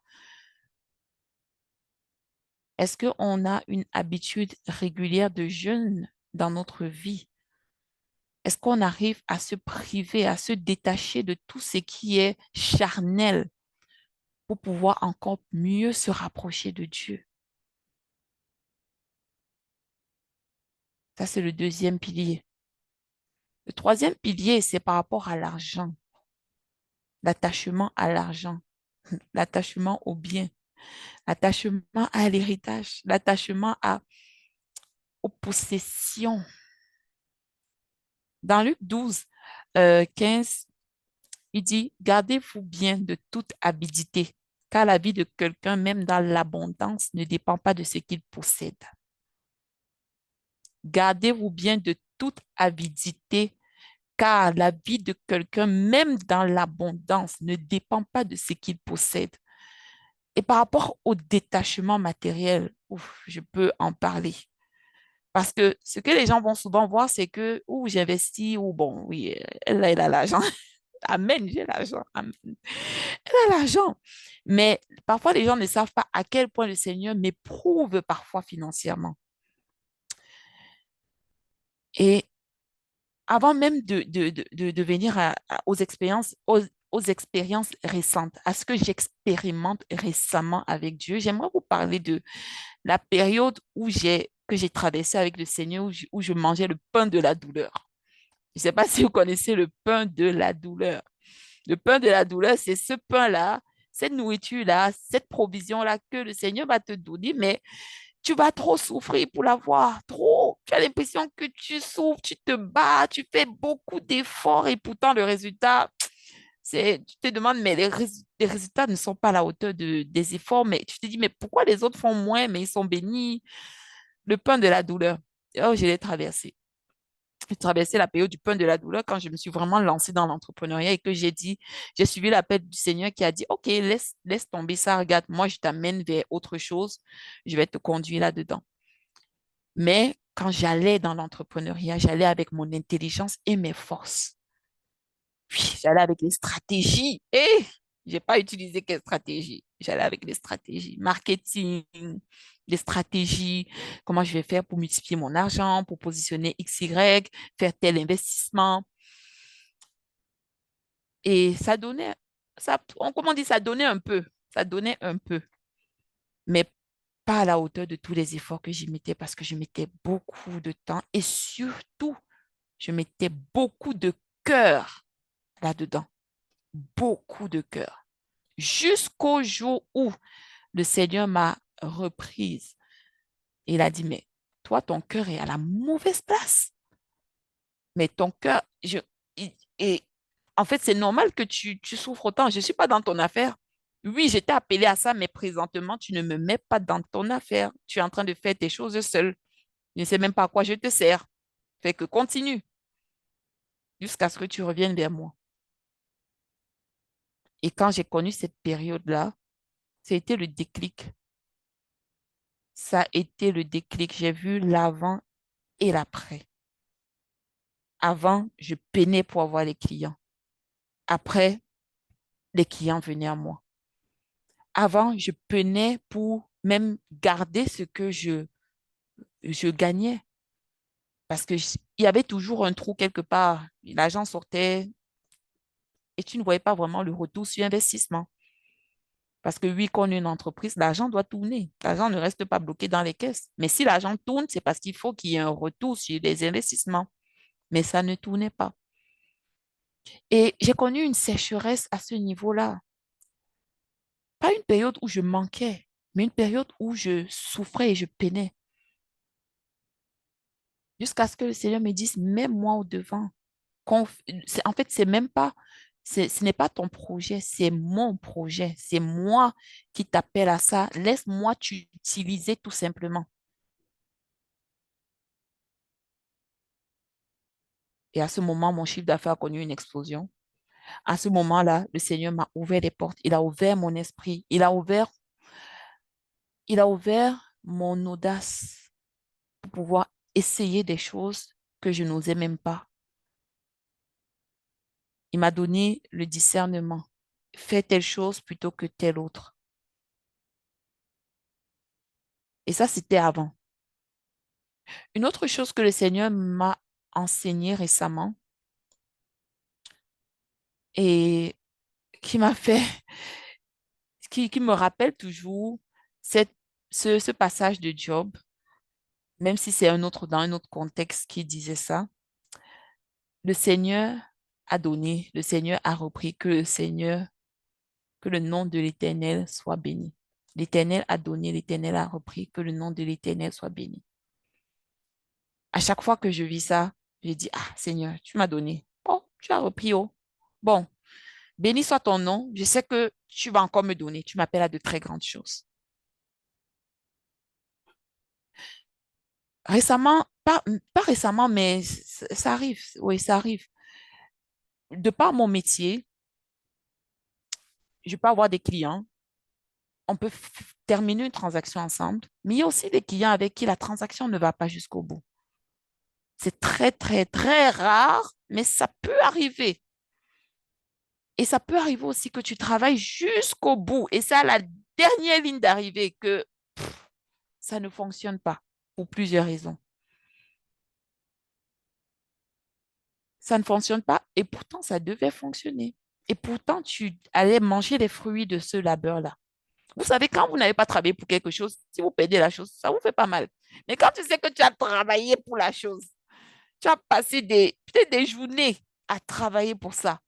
Est-ce qu'on a une habitude régulière de jeûne dans notre vie? Est-ce qu'on arrive à se priver, à se détacher de tout ce qui est charnel pour pouvoir encore mieux se rapprocher de Dieu? Ça, c'est le deuxième pilier. Le troisième pilier, c'est par rapport à l'argent. l'attachement à l'argent, l'attachement au bien, l'attachement à l'héritage, l'attachement aux possessions. Dans Luc 12, 15, il dit, gardez-vous bien de toute avidité, car la vie de quelqu'un, même dans l'abondance, ne dépend pas de ce qu'il possède. Gardez-vous bien de toute avidité, car la vie de quelqu'un, même dans l'abondance, ne dépend pas de ce qu'il possède. Et par rapport au détachement matériel, ouf, je peux en parler. Parce que ce que les gens vont souvent voir, c'est que, ou j'investis, ou bon, oui, elle a l'argent. Amen, j'ai l'argent. Amen. Elle a l'argent. Mais parfois, les gens ne savent pas à quel point le Seigneur m'éprouve parfois financièrement. Et avant même de venir aux expériences récentes, à ce que j'expérimente récemment avec Dieu, j'aimerais vous parler de la période que j'ai traversée avec le Seigneur, où je mangeais le pain de la douleur. Je ne sais pas si vous connaissez le pain de la douleur. Le pain de la douleur, c'est ce pain-là, cette nourriture-là, cette provision-là que le Seigneur va te donner, mais tu vas trop souffrir pour l'avoir, trop. Tu as l'impression que tu souffres, tu te bats, tu fais beaucoup d'efforts et pourtant le résultat, tu te demandes, mais les résultats ne sont pas à la hauteur des efforts, mais tu te dis, mais pourquoi les autres font moins, mais ils sont bénis? Le pain de la douleur. Oh, je l'ai traversé. J'ai traversé la période du pain de la douleur quand je me suis vraiment lancée dans l'entrepreneuriat et que j'ai suivi l'appel du Seigneur qui a dit, OK, laisse tomber ça, regarde, moi, je t'amène vers autre chose, je vais te conduire là-dedans. Mais quand j'allais dans l'entrepreneuriat, j'allais avec mon intelligence et mes forces. Oui, j'allais avec les stratégies. Et j'ai pas utilisé quelle stratégie. J'allais avec les stratégies marketing, les stratégies, comment je vais faire pour multiplier mon argent, pour positionner XY, faire tel investissement. Et ça donnait, comment on dit, ça donnait un peu. Ça donnait un peu. Mais pas à la hauteur de tous les efforts que j'y mettais parce que je mettais beaucoup de temps et surtout, je mettais beaucoup de cœur là-dedans. Beaucoup de cœur. Jusqu'au jour où le Seigneur m'a reprise. Il a dit, mais toi, ton cœur est à la mauvaise place. Mais ton cœur, et en fait, c'est normal que tu souffres autant. Je ne suis pas dans ton affaire. Oui, j'étais appelée à ça, mais présentement, tu ne me mets pas dans ton affaire. Tu es en train de faire tes choses seul. Je ne sais même pas à quoi je te sers. Fait que continue jusqu'à ce que tu reviennes vers moi. Et quand j'ai connu cette période-là, ça a été le déclic. Ça a été le déclic. J'ai vu l'avant et l'après. Avant, je peinais pour avoir les clients. Après, les clients venaient à moi. Avant, je peinais pour même garder ce que je gagnais. Parce qu'il y avait toujours un trou quelque part. L'argent sortait et tu ne voyais pas vraiment le retour sur investissement. Parce que oui, qu'on est une entreprise, l'argent doit tourner. L'argent ne reste pas bloqué dans les caisses. Mais si l'argent tourne, c'est parce qu'il faut qu'il y ait un retour sur les investissements. Mais ça ne tournait pas. Et j'ai connu une sécheresse à ce niveau-là. Pas une période où je manquais, mais une période où je souffrais et je peinais. Jusqu'à ce que le Seigneur me dise, mets-moi au devant. En fait, c'est même pas, ce n'est pas ton projet, c'est mon projet. C'est moi qui t'appelle à ça. Laisse-moi t'utiliser tout simplement. Et à ce moment, mon chiffre d'affaires a connu une explosion. À ce moment-là, le Seigneur m'a ouvert les portes. Il a ouvert mon esprit. Il a ouvert mon audace pour pouvoir essayer des choses que je n'osais même pas. Il m'a donné le discernement. Fais telle chose plutôt que telle autre. Et ça, c'était avant. Une autre chose que le Seigneur m'a enseigné récemment et qui m'a fait, qui me rappelle toujours ce passage de Job, même si c'est dans un autre contexte qui disait ça. Le Seigneur a donné, le Seigneur a repris, que le nom de l'Éternel soit béni. L'Éternel a donné, l'Éternel a repris, que le nom de l'Éternel soit béni. À chaque fois que je vis ça, je dis, ah Seigneur, tu m'as donné. Oh, tu as repris, oh. Bon, béni soit ton nom. Je sais que tu vas encore me donner. Tu m'appelles à de très grandes choses. Récemment, pas récemment, mais ça arrive. Oui, ça arrive. De par mon métier, je peux avoir des clients. On peut terminer une transaction ensemble, mais il y a aussi des clients avec qui la transaction ne va pas jusqu'au bout. C'est très, très, très rare, mais ça peut arriver. Et ça peut arriver aussi que tu travailles jusqu'au bout. Et c'est à la dernière ligne d'arrivée que ça ne fonctionne pas pour plusieurs raisons. Ça ne fonctionne pas et pourtant ça devait fonctionner. Et pourtant, tu allais manger les fruits de ce labeur-là. Vous savez, quand vous n'avez pas travaillé pour quelque chose, si vous perdez la chose, ça vous fait pas mal. Mais quand tu sais que tu as travaillé pour la chose, tu as passé peut-être des journées à travailler pour ça.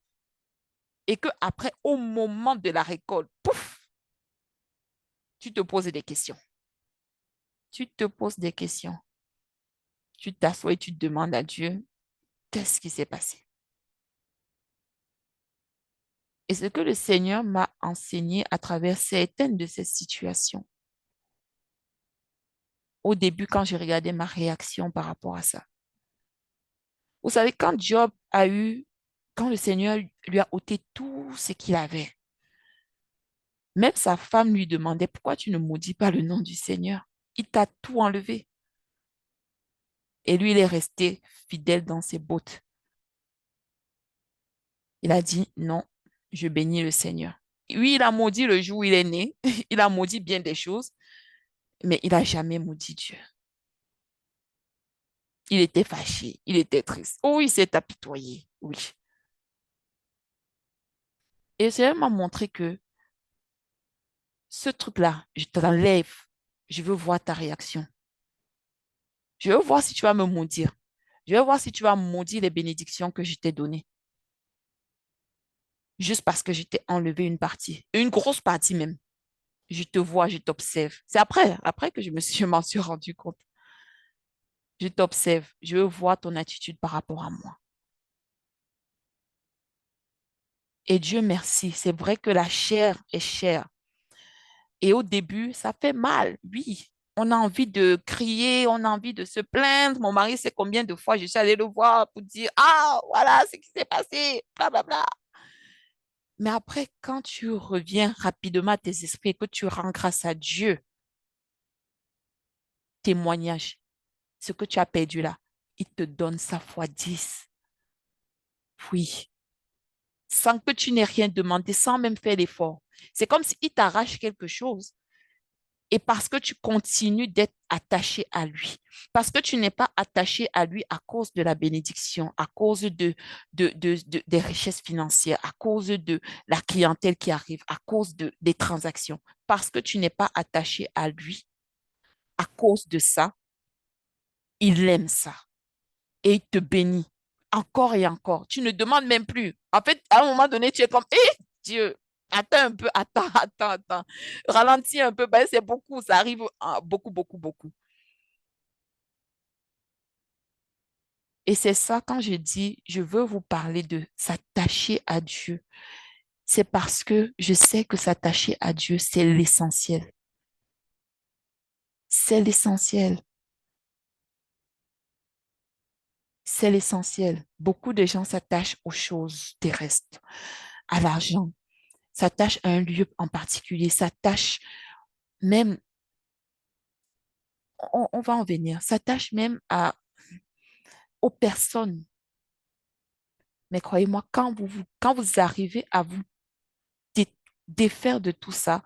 Et que après, au moment de la récolte, pouf, tu te poses des questions. Tu te poses des questions. Tu t'assois et tu te demandes à Dieu, qu'est-ce qui s'est passé? Et ce que le Seigneur m'a enseigné à travers certaines de ces situations, au début, quand j'ai regardé ma réaction par rapport à ça. Vous savez, quand le Seigneur lui a ôté tout ce qu'il avait, même sa femme lui demandait, pourquoi tu ne maudis pas le nom du Seigneur? Il t'a tout enlevé. Et lui, il est resté fidèle dans ses bottes. Il a dit, non, je bénis le Seigneur. Oui, il a maudit le jour où il est né. Il a maudit bien des choses, mais il n'a jamais maudit Dieu. Il était fâché, il était triste. Oh, il s'est apitoyé, oui. Et le Seigneur m'a montré que ce truc-là, je te l'enlève. Je veux voir ta réaction. Je veux voir si tu vas me maudire. Je veux voir si tu vas maudire les bénédictions que je t'ai données. Juste parce que je t'ai enlevé une partie, une grosse partie même. Je te vois, je t'observe. C'est après que je m'en suis rendu compte. Je t'observe. Je veux voir ton attitude par rapport à moi. Et Dieu merci, c'est vrai que la chair est chère. Et au début, ça fait mal, oui. On a envie de crier, on a envie de se plaindre. Mon mari sait combien de fois je suis allée le voir pour dire, ah, voilà ce qui s'est passé, blablabla. Mais après, quand tu reviens rapidement à tes esprits et que tu rends grâce à Dieu, témoignage, ce que tu as perdu là, il te donne ça fois 10. Oui, sans que tu n'aies rien demandé, sans même faire l'effort. C'est comme s'il t'arrache quelque chose. Et parce que tu continues d'être attaché à lui, parce que tu n'es pas attaché à lui à cause de la bénédiction, à cause des richesses financières, à cause de la clientèle qui arrive, à cause des transactions, parce que tu n'es pas attaché à lui, à cause de ça, il aime ça et il te bénit encore et encore. Tu ne demandes même plus. En fait, à un moment donné, tu es comme, eh, Dieu, attends un peu, attends. Ralentis un peu, ben, c'est beaucoup, ça arrive beaucoup, beaucoup, beaucoup. Et c'est ça, quand je dis, je veux vous parler de s'attacher à Dieu, c'est parce que je sais que s'attacher à Dieu, c'est l'essentiel. C'est l'essentiel. C'est l'essentiel. Beaucoup de gens s'attachent aux choses terrestres, à l'argent, s'attachent à un lieu en particulier, s'attachent même, on va en venir, s'attachent même aux personnes. Mais croyez-moi, quand vous arrivez à vous défaire de tout ça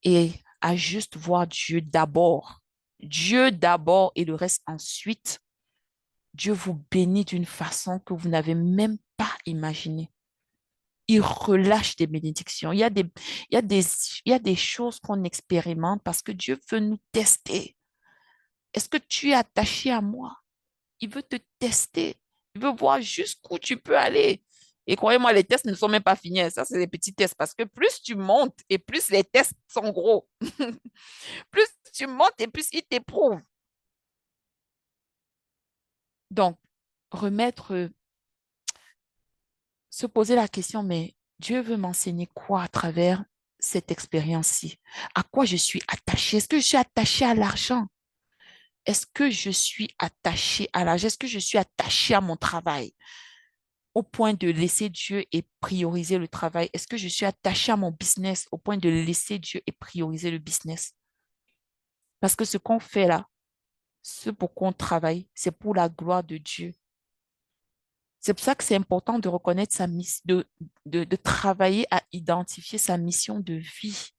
et à juste voir Dieu d'abord et le reste ensuite, Dieu vous bénit d'une façon que vous n'avez même pas imaginée. Il relâche des bénédictions. Il y a des, il y a des choses qu'on expérimente parce que Dieu veut nous tester. Est-ce que tu es attaché à moi? Il veut te tester. Il veut voir jusqu'où tu peux aller. Et croyez-moi, les tests ne sont même pas finis, hein. Ça, c'est des petits tests parce que plus tu montes et plus les tests sont gros. Plus tu montes et plus ils t'éprouvent. Donc, remettre, se poser la question, mais Dieu veut m'enseigner quoi à travers cette expérience-ci? À quoi je suis attachée? Est-ce que je suis attachée à l'argent? Est-ce que je suis attachée à l'argent? Est-ce que je suis attachée à mon travail au point de laisser Dieu et prioriser le travail? Est-ce que je suis attachée à mon business au point de laisser Dieu et prioriser le business? Parce que ce qu'on fait là, ce pour quoi on travaille, c'est pour la gloire de Dieu. C'est pour ça que c'est important de reconnaître sa mission, de travailler à identifier sa mission de vie.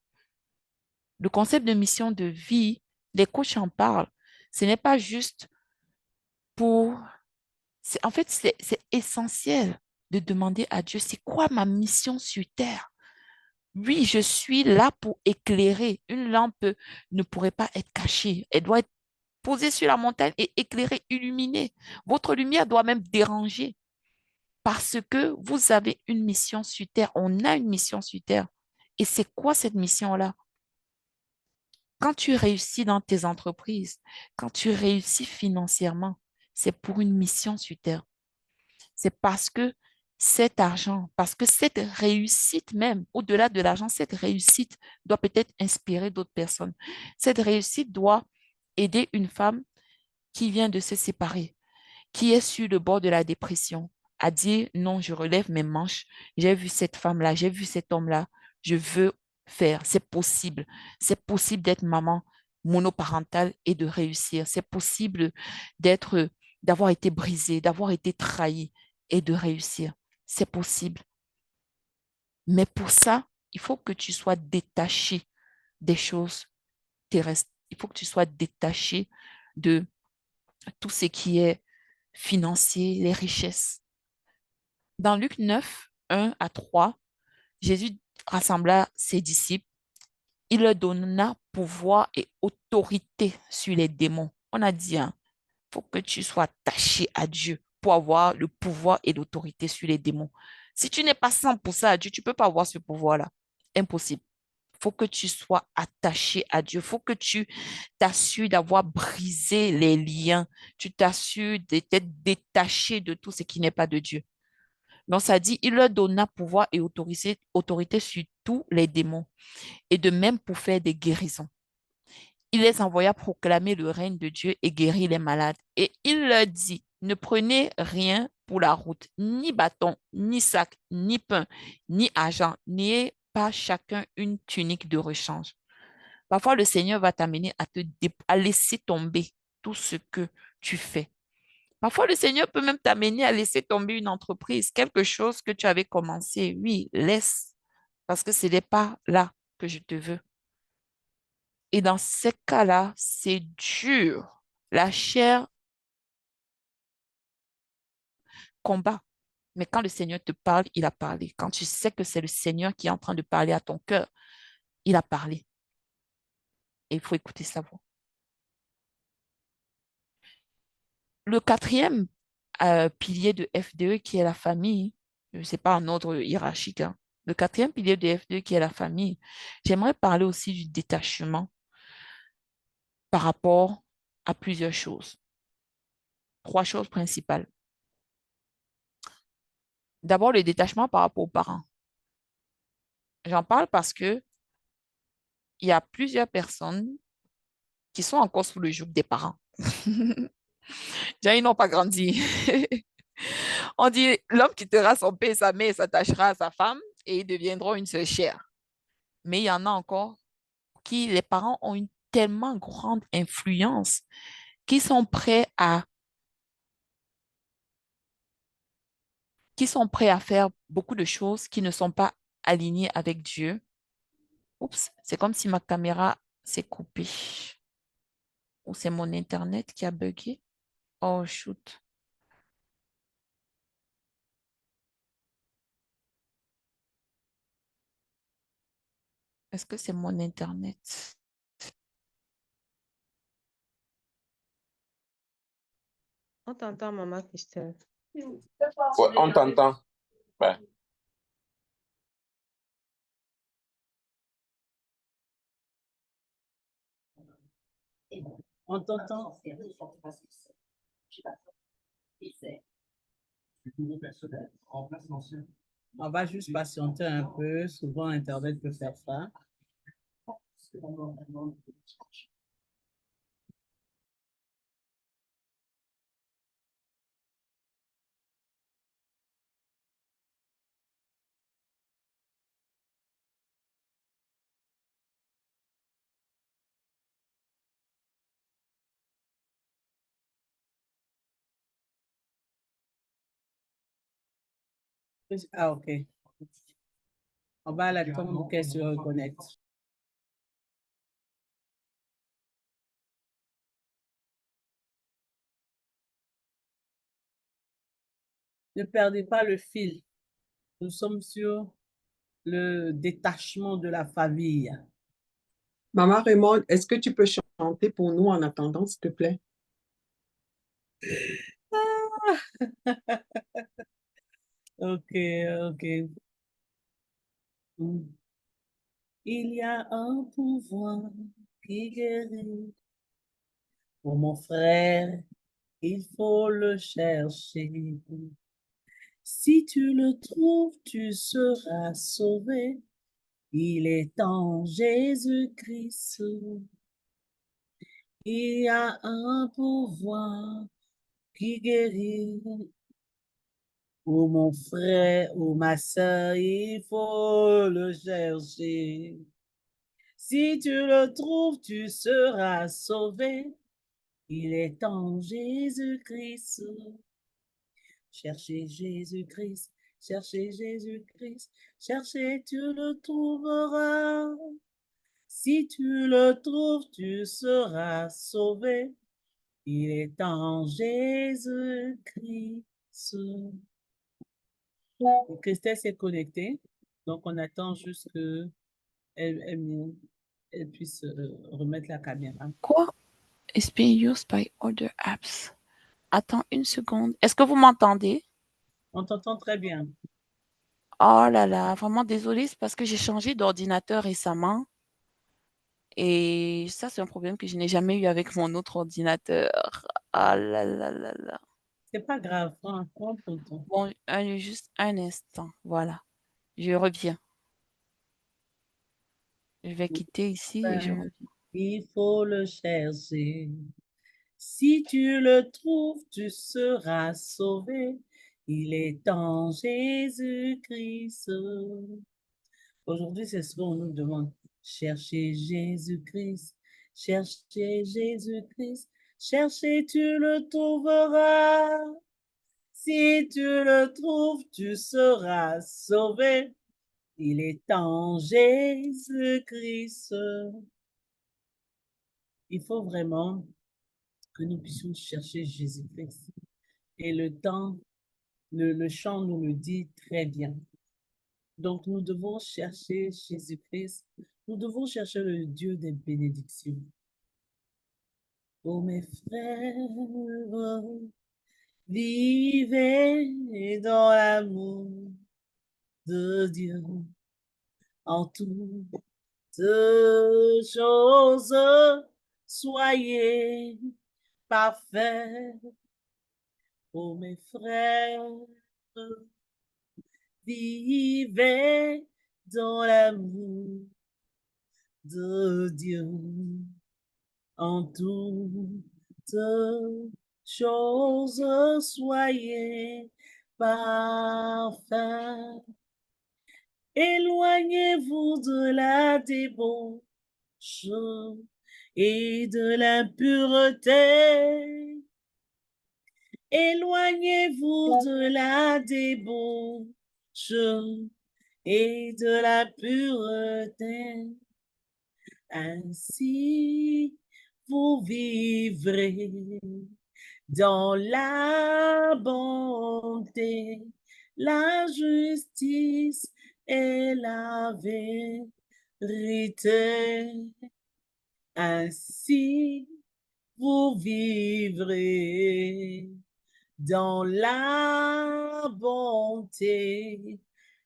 Le concept de mission de vie, les coachs en parlent. Ce n'est pas juste pour... En fait, c'est essentiel de demander à Dieu, c'est quoi ma mission sur terre? Oui, je suis là pour éclairer. Une lampe ne pourrait pas être cachée. Elle doit être posée sur la montagne et éclairée, illuminée. Votre lumière doit même déranger parce que vous avez une mission sur terre. On a une mission sur terre. Et c'est quoi cette mission-là? Quand tu réussis dans tes entreprises, quand tu réussis financièrement, c'est pour une mission sur terre. C'est parce que cet argent, parce que cette réussite même, au-delà de l'argent, cette réussite doit peut-être inspirer d'autres personnes. Cette réussite doit aider une femme qui vient de se séparer, qui est sur le bord de la dépression, à dire non, je relève mes manches, j'ai vu cette femme-là, j'ai vu cet homme-là, je veux faire, c'est possible d'être maman monoparentale et de réussir, c'est possible d'être, d'avoir été brisée, d'avoir été trahie et de réussir, c'est possible. Mais pour ça, il faut que tu sois détaché des choses terrestres, il faut que tu sois détaché de tout ce qui est financier, les richesses. Dans Luc 9, 1 à 3, Jésus rassembla ses disciples. Il leur donna pouvoir et autorité sur les démons. On a dit, hein, faut que tu sois attaché à Dieu pour avoir le pouvoir et l'autorité sur les démons. Si tu n'es pas 100% à Dieu, tu ne peux pas avoir ce pouvoir-là. Impossible. Il faut que tu sois attaché à Dieu. Il faut que tu t'assures d'avoir brisé les liens. Tu t'assures d'être détaché de tout ce qui n'est pas de Dieu. Donc, ça dit, il leur donna pouvoir et autorité sur tous les démons, et de même pour faire des guérisons. Il les envoya proclamer le règne de Dieu et guérir les malades. Et il leur dit, ne prenez rien pour la route, ni bâton, ni sac, ni pain, ni argent, n'ayez pas chacun une tunique de rechange. Parfois, le Seigneur va t'amener à laisser tomber tout ce que tu fais. Parfois, le Seigneur peut même t'amener à laisser tomber une entreprise, quelque chose que tu avais commencé. Oui, laisse, parce que ce n'est pas là que je te veux. Et dans ces cas-là, c'est dur. La chair combat. Mais quand le Seigneur te parle, il a parlé. Quand tu sais que c'est le Seigneur qui est en train de parler à ton cœur, il a parlé. Et il faut écouter sa voix. Le quatrième pilier de FDE, qui est la famille, ce n'est pas un ordre hiérarchique, hein. Le quatrième pilier de FDE, qui est la famille, j'aimerais parler aussi du détachement par rapport à plusieurs choses. Trois choses principales. D'abord, le détachement par rapport aux parents. J'en parle parce que il y a plusieurs personnes qui sont encore sous le joug des parents. Déjà, ils n'ont pas grandi. On dit, l'homme quittera son père et sa mère et s'attachera à sa femme et ils deviendront une seule chair. Mais il y en a encore qui, les parents ont une tellement grande influence qu'ils sont prêts à faire beaucoup de choses qui ne sont pas alignées avec Dieu. Oups, c'est comme si ma caméra s'est coupée. Ou c'est mon Internet qui a bugué. Oh, shoot. Est-ce que c'est mon Internet? On t'entend, maman Christelle. Ouais, on t'entend. Ouais. On t'entend. On va juste patienter un peu. Souvent, Internet peut faire ça. Ah, OK. On va attendre qu'elle se reconnecte. Ne perdez pas le fil. Nous sommes sur le détachement de la famille. Maman Raymond, est-ce que tu peux chanter pour nous en attendant, s'il te plaît? OK, OK. Il y a un pouvoir qui guérit. Pour mon frère, il faut le chercher. Si tu le trouves, tu seras sauvé. Il est en Jésus-Christ. Il y a un pouvoir qui guérit. Oh mon frère, oh ma soeur, il faut le chercher. Si tu le trouves, tu seras sauvé. Il est en Jésus-Christ. Cherchez Jésus-Christ, cherchez Jésus-Christ, cherchez, tu le trouveras. Si tu le trouves, tu seras sauvé. Il est en Jésus-Christ. Christelle s'est connectée, donc on attend juste qu'elle elle puisse remettre la caméra. Quoi? It's being used by other apps. Attends une seconde. Est-ce que vous m'entendez? On t'entend très bien. Oh là là, vraiment désolée, c'est parce que j'ai changé d'ordinateur récemment. Et ça, c'est un problème que je n'ai jamais eu avec mon autre ordinateur. Ah là là là là. C'est pas grave, prends ton temps. Bon, juste un instant. Voilà. Je reviens. Je vais quitter ici et je reviens. Il faut le chercher. Si tu le trouves, tu seras sauvé. Il est en Jésus-Christ. Aujourd'hui, c'est ce qu'on nous demande. Cherchez Jésus-Christ. Cherchez Jésus-Christ. Cherchez, tu le trouveras. Si tu le trouves, tu seras sauvé. Il est en Jésus-Christ. Il faut vraiment que nous puissions chercher Jésus-Christ. Et le temps, le chant nous le dit très bien. Donc, nous devons chercher Jésus-Christ. Nous devons chercher le Dieu des bénédictions. Oh, mes frères, vivez dans l'amour de Dieu en toutes choses. Soyez parfaits. Oh, mes frères, vivez dans l'amour de Dieu en toutes choses, soyez parfaits. Éloignez-vous de la débauche et de l'impureté. Éloignez-vous de la débauche et de la pureté. Ainsi, vous vivrez dans la bonté, la justice et la vérité. Ainsi, vous vivrez dans la bonté,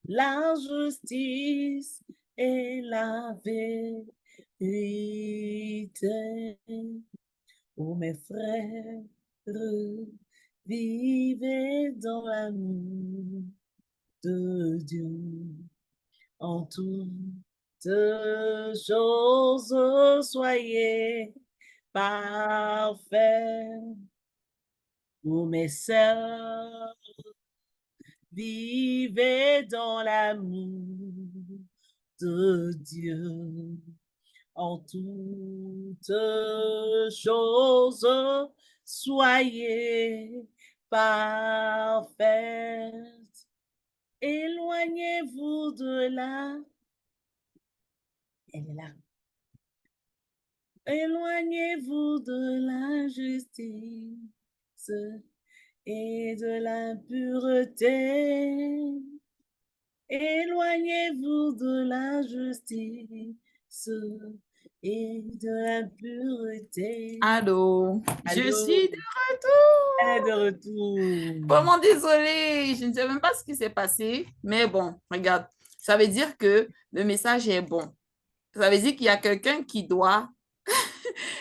la justice et la vérité. Oh mes frères, vivez dans l'amour de Dieu en toutes choses, soyez parfaits. Oh mes sœurs, vivez dans l'amour de Dieu en toutes choses, soyez parfaites. Éloignez-vous de là. Elle est là. Éloignez-vous de l'injustice et de l'impureté. Éloignez-vous de l'injustice et de l'impureté. Allô, je Allô, suis de elle est de retour. retour. Vraiment désolée, je ne sais même pas ce qui s'est passé, mais bon, regarde, ça veut dire que le message est bon. Ça veut dire qu'il y a quelqu'un qui doit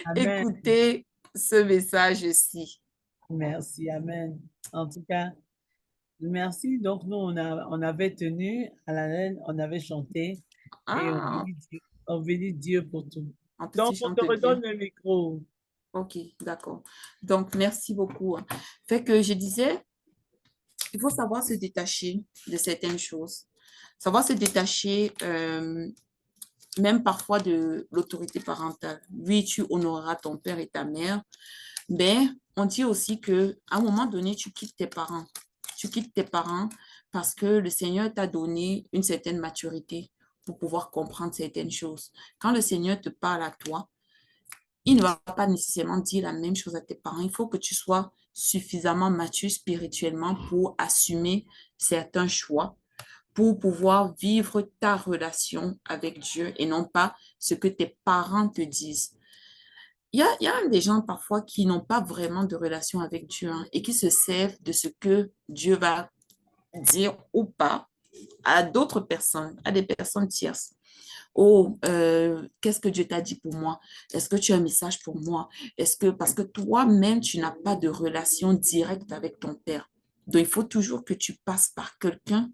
Amen. écouter ce message-ci. Merci, Amen. En tout cas, merci. Donc, nous, on avait tenu à la laine, on avait chanté et Ah, on bénit Dieu pour tout. en plus, tu Donc, on te chantes bien. redonne le micro. Ok, d'accord. Donc, merci beaucoup. Fait que je disais, il faut savoir se détacher de certaines choses. Savoir se détacher même parfois de l'autorité parentale. Oui, tu honoreras ton père et ta mère, mais on dit aussi que à un moment donné, tu quittes tes parents. Tu quittes tes parents parce que le Seigneur t'a donné une certaine maturité pour pouvoir comprendre certaines choses. Quand le Seigneur te parle à toi, il ne va pas nécessairement dire la même chose à tes parents. Il faut que tu sois suffisamment mature spirituellement pour assumer certains choix, pour pouvoir vivre ta relation avec Dieu et non pas ce que tes parents te disent. Il y a des gens parfois qui n'ont pas vraiment de relation avec Dieu hein, et qui se servent de ce que Dieu va dire ou pas à d'autres personnes, à des personnes tierces. Oh, qu'est-ce que Dieu t'a dit pour moi? Est-ce que tu as un message pour moi? Est-ce que, parce que toi-même, tu n'as pas de relation directe avec ton Père. Donc, il faut toujours que tu passes par quelqu'un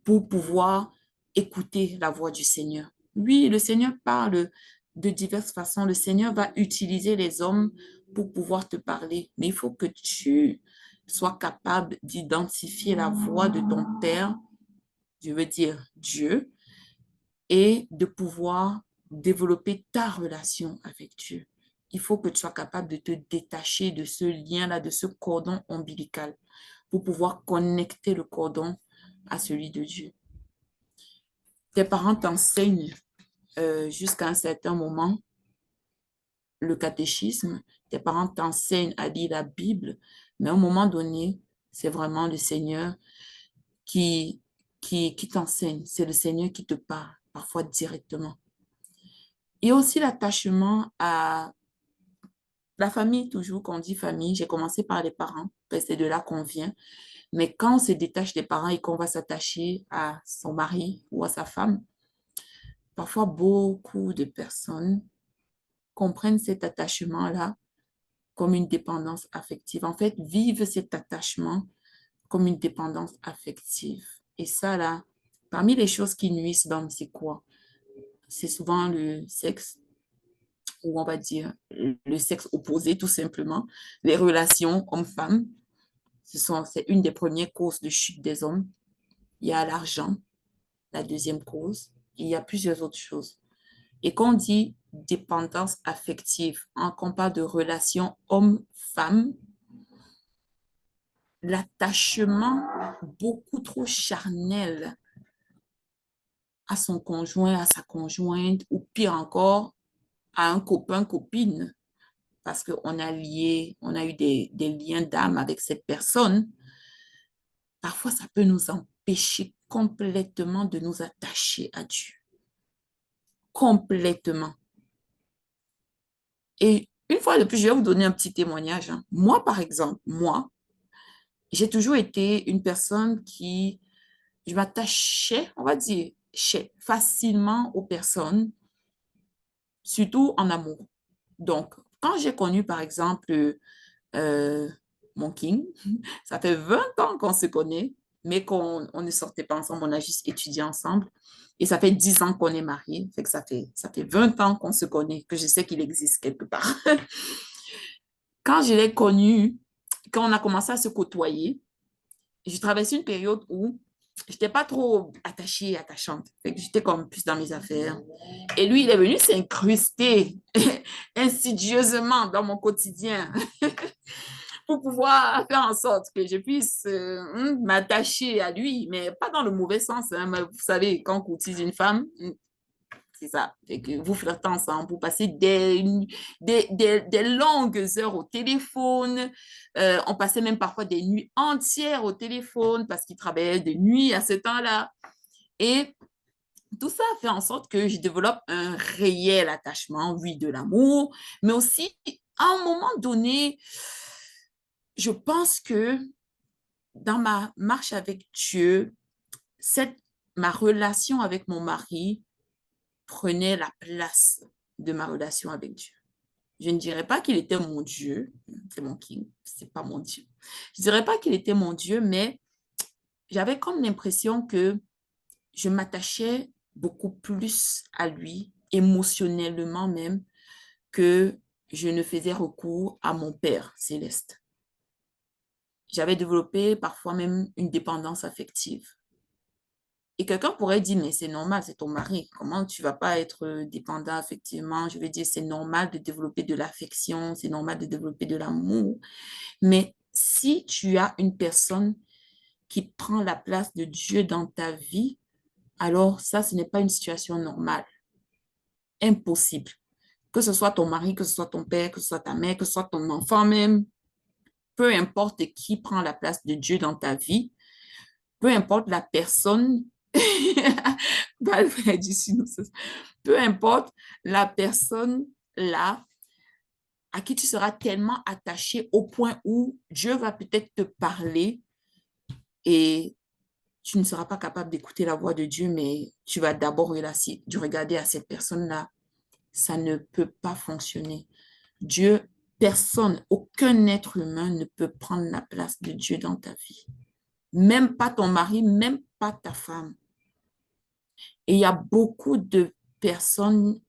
pour pouvoir écouter la voix du Seigneur. Oui, le Seigneur parle de diverses façons. Le Seigneur va utiliser les hommes pour pouvoir te parler, mais il faut que tu sois capable d'identifier la voix de ton Père, je veux dire Dieu, et de pouvoir développer ta relation avec Dieu. Il faut que tu sois capable de te détacher de ce lien-là, de ce cordon ombilical, pour pouvoir connecter le cordon à celui de Dieu. Tes parents t'enseignent jusqu'à un certain moment le catéchisme, tes parents t'enseignent à lire la Bible, mais à un moment donné, c'est vraiment le Seigneur qui, qui t'enseigne, c'est le Seigneur qui te parle, parfois directement. Et aussi l'attachement à la famille, toujours, quand on dit famille, j'ai commencé par les parents, parce que c'est de là qu'on vient, mais quand on se détache des parents et qu'on va s'attacher à son mari ou à sa femme, parfois beaucoup de personnes comprennent cet attachement-là comme une dépendance affective. En fait, vivent cet attachement comme une dépendance affective. Et ça, là, parmi les choses qui nuisent dans c'est quoi? C'est souvent le sexe, ou on va dire le sexe opposé, tout simplement. Les relations hommes-femmes, c'est une des premières causes de chute des hommes. Il y a l'argent, la deuxième cause. Il y a plusieurs autres choses. Et quand on dit dépendance affective, hein, qu'on parle de relation homme-femme, l'attachement beaucoup trop charnel à son conjoint, à sa conjointe, ou pire encore, à un copain, copine, parce qu'on a lié, on a eu des liens d'âme avec cette personne, parfois ça peut nous empêcher complètement de nous attacher à Dieu. Complètement. Et une fois de plus, je vais vous donner un petit témoignage. Hein. Moi, par exemple, moi, j'ai toujours été une personne qui, je m'attachais, on va dire, facilement aux personnes, surtout en amour. Donc, quand j'ai connu, par exemple, euh, mon king, ça fait 20 ans qu'on se connaît, mais qu'on on ne sortait pas ensemble, on a juste étudié ensemble. Et ça fait 10 ans qu'on est mariés, fait que ça fait 20 ans qu'on se connaît, que je sais qu'il existe quelque part. Quand je l'ai connu, quand on a commencé à se côtoyer, je traversais une période où je n'étais pas trop attachée, attachante. Fait que j'étais comme plus dans mes affaires. Et lui, il est venu s'incruster insidieusement dans mon quotidien pour pouvoir faire en sorte que je puisse m'attacher à lui, mais pas dans le mauvais sens. Hein, mais vous savez, quand on courtise une femme, c'est ça. Fait que vous flirtez ensemble, vous passez des longues heures au téléphone. On passait même parfois des nuits entières au téléphone parce qu'il travaillait de nuit à ce temps-là. Et tout ça fait en sorte que je développe un réel attachement, oui, de l'amour, mais aussi, à un moment donné, je pense que dans ma marche avec Dieu, ma relation avec mon mari prenait la place de ma relation avec Dieu. Je ne dirais pas qu'il était mon Dieu, c'est mon king, c'est pas mon Dieu. Je ne dirais pas qu'il était mon Dieu, mais j'avais comme l'impression que je m'attachais beaucoup plus à lui, émotionnellement même, que je ne faisais recours à mon Père céleste. J'avais développé parfois même une dépendance affective. Et quelqu'un pourrait dire, mais c'est normal, c'est ton mari. Comment tu ne vas pas être dépendant affectivement? Je veux dire, c'est normal de développer de l'affection, c'est normal de développer de l'amour. Mais si tu as une personne qui prend la place de Dieu dans ta vie, alors ça, ce n'est pas une situation normale. Impossible. Que ce soit ton mari, que ce soit ton père, que ce soit ta mère, que ce soit ton enfant même, peu importe qui prend la place de Dieu dans ta vie, peu importe la personne, peu importe la personne là à qui tu seras tellement attaché au point où Dieu va peut-être te parler et tu ne seras pas capable d'écouter la voix de Dieu, mais tu vas d'abord regarder à cette personne-là. Ça ne peut pas fonctionner. Dieu, personne, aucun être humain ne peut prendre la place de Dieu dans ta vie. Même pas ton mari, même pas ta femme. Et il y a beaucoup de personnes,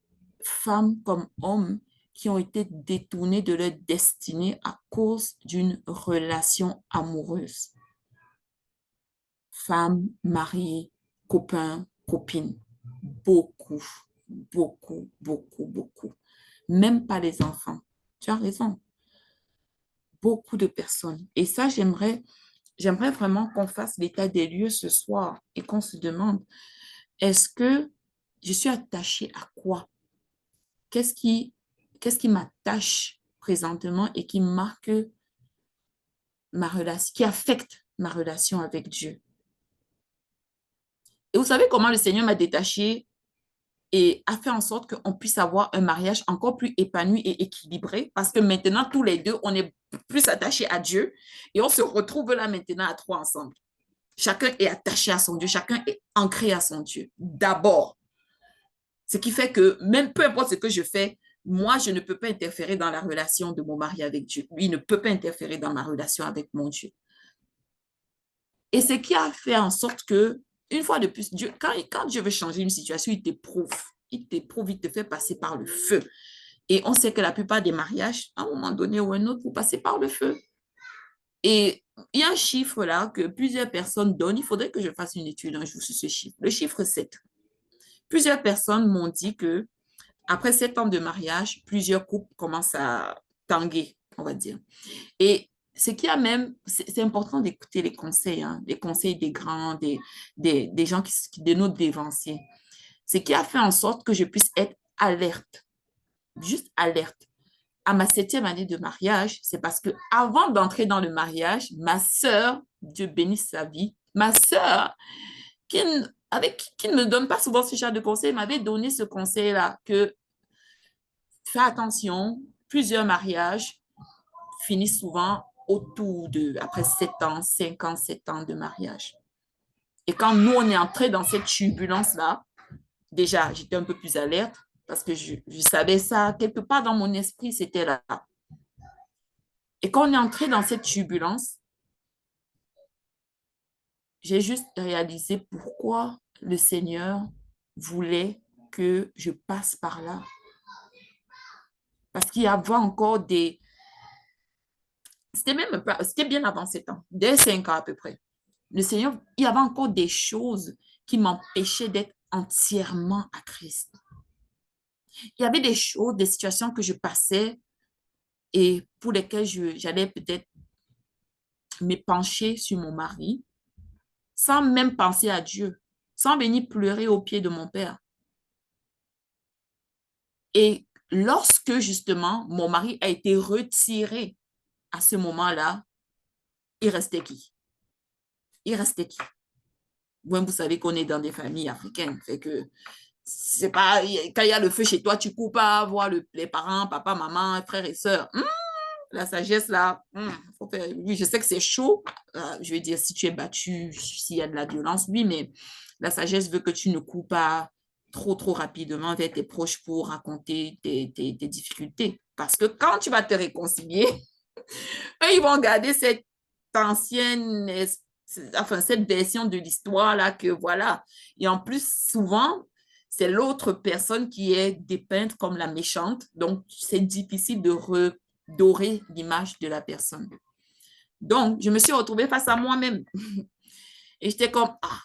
femmes comme hommes, qui ont été détournés de leur destinée à cause d'une relation amoureuse. Femmes, maris, copains, copines. Beaucoup, beaucoup, beaucoup, beaucoup. Même pas les enfants. Tu as raison. Beaucoup de personnes. Et ça, j'aimerais vraiment qu'on fasse l'état des lieux ce soir et qu'on se demande, est-ce que je suis attachée à quoi? Qu'est-ce qui m'attache présentement et qui marque ma relation, qui affecte ma relation avec Dieu? Et vous savez comment le Seigneur m'a détachée et a fait en sorte qu'on puisse avoir un mariage encore plus épanoui et équilibré parce que maintenant, tous les deux, on est plus attachés à Dieu et on se retrouve là maintenant à trois ensemble. Chacun est attaché à son Dieu, chacun est ancré à son Dieu. D'abord, ce qui fait que même peu importe ce que je fais, moi, je ne peux pas interférer dans la relation de mon mari avec Dieu. Lui, il ne peut pas interférer dans ma relation avec mon Dieu. Et ce qui a fait en sorte que, une fois de plus, Dieu, quand Dieu veut changer une situation, il t'éprouve. Il t'éprouve, il te fait passer par le feu. Et on sait que la plupart des mariages, à un moment donné ou un autre, vous passez par le feu. Et il y a un chiffre là que plusieurs personnes donnent. Il faudrait que je fasse une étude un jour sur ce chiffre. Le chiffre 7. Plusieurs personnes m'ont dit que après 7 ans de mariage, plusieurs couples commencent à tanguer, on va dire. Et ce qui a même, c'est important d'écouter les conseils, hein, les conseils des grands, des gens de nos dévanciers. Ce qui a fait en sorte que je puisse être alerte, juste alerte. À ma 7e année de mariage, c'est parce que avant d'entrer dans le mariage, ma sœur, Dieu bénisse sa vie, ma sœur, qui ne me donne pas souvent ce genre de conseil, m'avait donné ce conseil-là, que fais attention, plusieurs mariages finissent souvent après 7 ans, 5 ans, 7 ans de mariage. Et quand nous, on est entrés dans cette turbulence-là, déjà, j'étais un peu plus alerte parce que je savais ça, quelque part dans mon esprit, c'était là. Et quand on est entré dans cette turbulence, j'ai juste réalisé pourquoi le Seigneur voulait que je passe par là. Parce qu'il y avait encore des... C'était bien avant 7 ans, dès 5 ans à peu près. Le Seigneur, il y avait encore des choses qui m'empêchaient d'être entièrement à Christ. Il y avait des choses, des situations que je passais et pour lesquelles j'allais peut-être m'épancher sur mon mari sans même penser à Dieu, sans venir pleurer aux pieds de mon père. Et lorsque justement mon mari a été retiré à ce moment-là, il restait qui? Il restait qui? Vous savez qu'on est dans des familles africaines, fait que c'est pas quand il y a le feu chez toi, tu cours pas voir les parents, papa, maman, frères et sœurs. La sagesse là, faut faire, oui, je sais que c'est chaud. Je veux dire, si tu es battu, s'il y a de la violence, oui, mais la sagesse veut que tu ne cours pas trop rapidement vers tes proches pour raconter tes difficultés. Parce que quand tu vas te réconcilier, eux, ils vont garder cette ancienne, cette version de l'histoire là que voilà. Et en plus, souvent, c'est l'autre personne qui est dépeinte comme la méchante. Donc, c'est difficile de redorer l'image de la personne. Donc, je me suis retrouvée face à moi-même. Et j'étais comme, ah,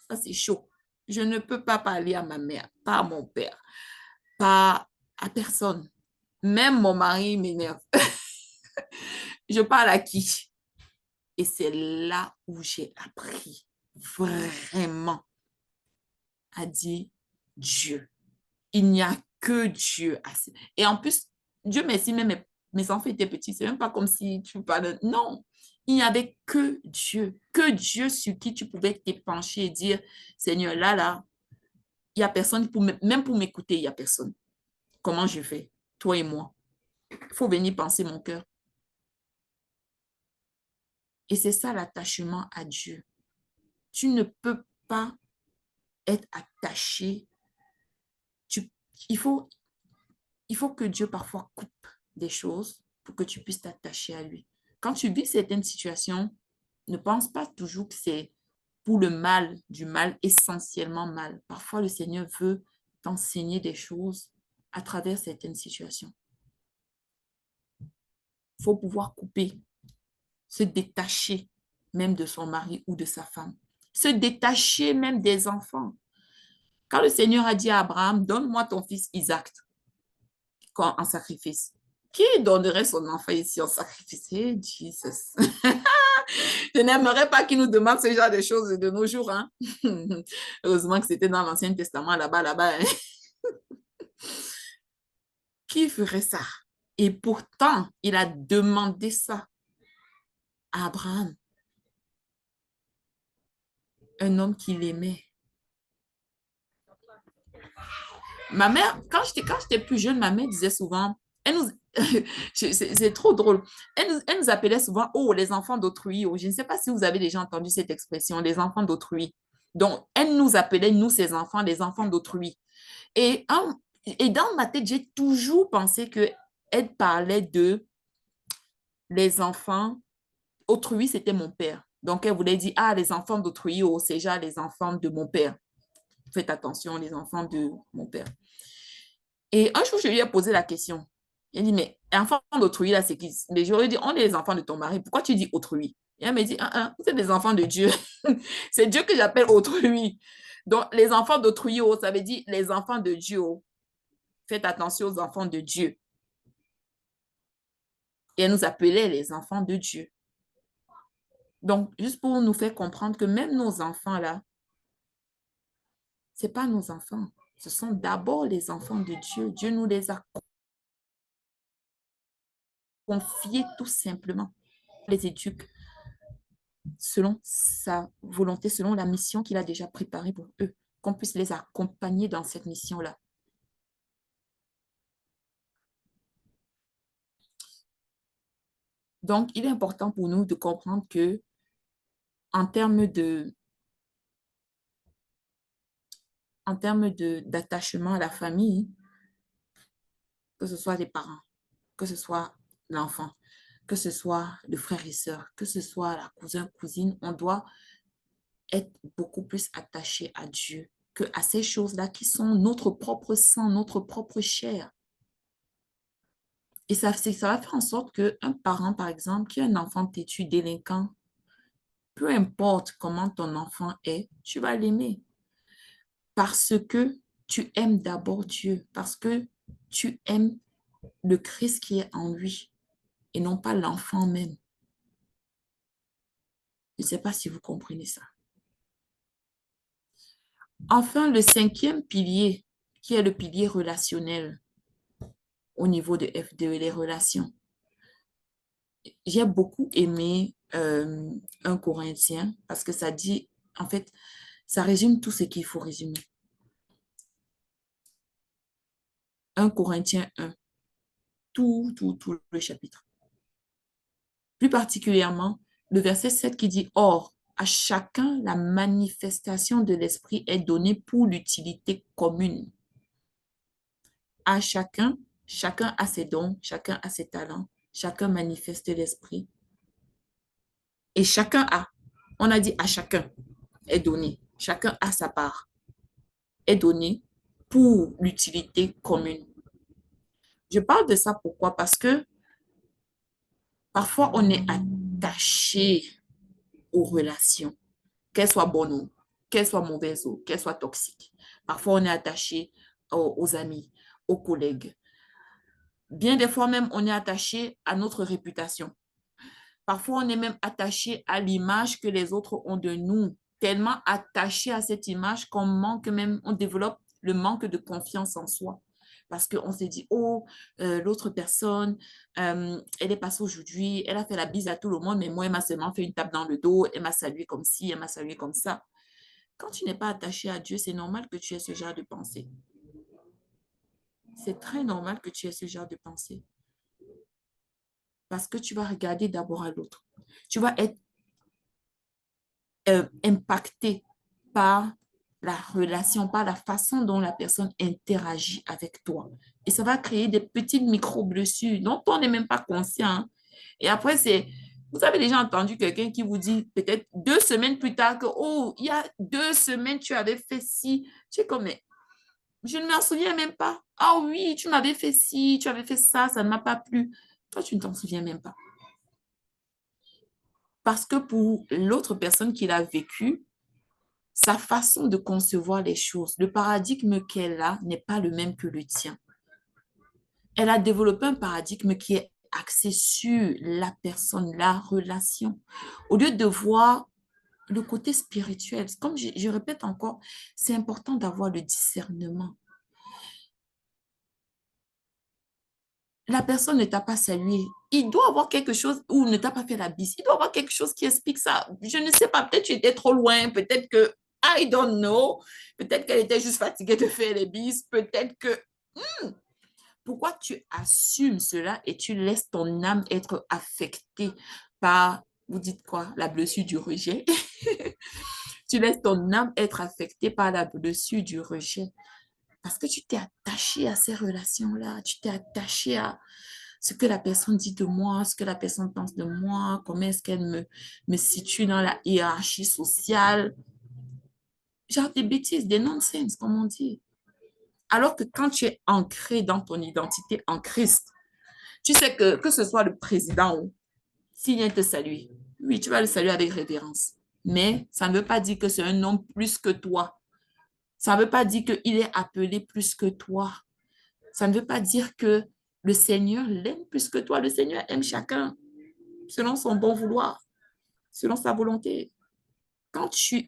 ça c'est chaud. Je ne peux pas parler à ma mère, pas à mon père, pas à personne. Même mon mari m'énerve. Je parle à qui? Et c'est là où j'ai appris vraiment à dire Dieu. Il n'y a que Dieu. Et en plus, Dieu merci, même mes enfants étaient petits. C'est même pas comme si tu parles. Non, il n'y avait que Dieu sur qui tu pouvais t'épancher et dire, Seigneur, là, il n'y a personne, même pour m'écouter, il n'y a personne. Comment je fais? Toi et moi. Il faut venir penser mon cœur. Et c'est ça l'attachement à Dieu. Tu ne peux pas être attaché. Il faut que Dieu parfois coupe des choses pour que tu puisses t'attacher à lui. Quand tu vis certaines situations, ne pense pas toujours que c'est pour le mal, du mal essentiellement mal. Parfois, le Seigneur veut t'enseigner des choses à travers certaines situations. Il faut pouvoir couper, se détacher même de son mari ou de sa femme, se détacher même des enfants. Quand le Seigneur a dit à Abraham, donne-moi ton fils Isaac en sacrifice. Qui donnerait son enfant ici en sacrifice? Hey, Jesus. Je n'aimerais pas qu'il nous demande ce genre de choses de nos jours. Hein? Heureusement que c'était dans l'Ancien Testament, là-bas. Hein? Qui ferait ça? Et pourtant, il a demandé ça à Abraham, un homme qu'il aimait. Ma mère, quand j'étais plus jeune, ma mère disait souvent, c'est trop drôle, elle nous appelait souvent, oh, les enfants d'autrui. Oh, je ne sais pas si vous avez déjà entendu cette expression, les enfants d'autrui. Donc, elle nous appelait, nous, ses enfants, les enfants d'autrui. Et dans ma tête, j'ai toujours pensé qu'elle parlait de les enfants. Autrui, c'était mon père. Donc, elle voulait dire, ah, les enfants d'autrui, oh, c'est déjà les enfants de mon père. Faites attention, les enfants de mon père. Et un jour, je lui ai posé la question. Elle dit, mais enfants d'autrui, là, c'est qui? Mais j'aurais dit, on est les enfants de ton mari. Pourquoi tu dis autrui? Et elle me dit, vous êtes des enfants de Dieu. C'est Dieu que j'appelle autrui. Donc, les enfants d'autrui, oh, ça veut dire les enfants de Dieu. Oh. Faites attention aux enfants de Dieu. Et elle nous appelait les enfants de Dieu. Donc, juste pour nous faire comprendre que même nos enfants, là, ce n'est pas nos enfants. Ce sont d'abord les enfants de Dieu. Dieu nous les a confiés tout simplement. Les éduque selon sa volonté, selon la mission qu'il a déjà préparée pour eux. Qu'on puisse les accompagner dans cette mission-là. Donc, il est important pour nous de comprendre que en termes d'attachement à la famille, que ce soit les parents, que ce soit l'enfant, que ce soit le frère et sœur, que ce soit la cousin, cousine, on doit être beaucoup plus attaché à Dieu que à ces choses-là qui sont notre propre sang, notre propre chair. Et ça va faire en sorte qu'un parent, par exemple, qui a un enfant têtu, délinquant, peu importe comment ton enfant est, tu vas l'aimer. Parce que tu aimes d'abord Dieu, parce que tu aimes le Christ qui est en lui et non pas l'enfant même. Je ne sais pas si vous comprenez ça. Enfin, le cinquième pilier, qui est le pilier relationnel au niveau de FDE, les relations. J'ai beaucoup aimé 1 Corinthiens parce que ça dit, en fait, ça résume tout ce qu'il faut résumer. 1 Corinthiens 1, tout le chapitre. Plus particulièrement, le verset 7 qui dit « Or, à chacun, la manifestation de l'esprit est donnée pour l'utilité commune. » À chacun, chacun a ses dons, chacun a ses talents, chacun manifeste l'esprit. Et chacun a, on a dit à chacun est donné, chacun a sa part, est donné pour l'utilité commune. Je parle de ça pourquoi? Parce que parfois on est attaché aux relations, qu'elles soient bonnes ou qu'elles soient mauvaises ou qu'elles soient toxiques. Parfois on est attaché aux amis, aux collègues. Bien des fois même, on est attaché à notre réputation. Parfois, on est même attaché à l'image que les autres ont de nous, tellement attaché à cette image qu'on manque même, on développe le manque de confiance en soi. Parce qu'on s'est dit, oh, l'autre personne, elle est passée aujourd'hui, elle a fait la bise à tout le monde, mais moi, elle m'a seulement fait une tape dans le dos, elle m'a salué comme ci, elle m'a salué comme ça. Quand tu n'es pas attaché à Dieu, c'est normal que tu aies ce genre de pensée. C'est très normal que tu aies ce genre de pensée. Parce que tu vas regarder d'abord à l'autre. Tu vas être impacté par la relation, par la façon dont la personne interagit avec toi. Et ça va créer des petites micro-blessures dont on n'est même pas conscient. Et après, vous avez déjà entendu quelqu'un qui vous dit peut-être 2 semaines plus tard que, oh, il y a 2 semaines, tu avais fait ci. Tu es comme, mais je ne m'en souviens même pas. Ah oui, tu m'avais fait ci, tu avais fait ça, ça ne m'a pas plu. Toi, tu ne t'en souviens même pas. Parce que pour l'autre personne qui l'a vécu, sa façon de concevoir les choses, le paradigme qu'elle a n'est pas le même que le tien. Elle a développé un paradigme qui est axé sur la personne, la relation, au lieu de voir le côté spirituel. Comme je répète encore, c'est important d'avoir le discernement. La personne ne t'a pas salué. Il doit avoir quelque chose, ou ne t'a pas fait la bise. Il doit avoir quelque chose qui explique ça. Je ne sais pas, peut-être tu étais trop loin, peut-être que, I don't know, peut-être qu'elle était juste fatiguée de faire les bises, peut-être que... Pourquoi tu assumes cela et tu laisses ton âme être affectée par, vous dites quoi, la blessure du rejet? Tu laisses ton âme être affectée par la blessure du rejet. Parce que tu t'es attaché à ces relations-là, tu t'es attaché à ce que la personne dit de moi, ce que la personne pense de moi, comment est-ce qu'elle me situe dans la hiérarchie sociale. Genre des bêtises, des nonsense, comme on dit. Alors que quand tu es ancré dans ton identité en Christ, tu sais que ce soit le président ou s'il vient te saluer, oui, tu vas le saluer avec révérence. Mais ça ne veut pas dire que c'est un homme plus que toi. Ça ne veut pas dire qu'il est appelé plus que toi. Ça ne veut pas dire que le Seigneur l'aime plus que toi. Le Seigneur aime chacun selon son bon vouloir, selon sa volonté. Quand tu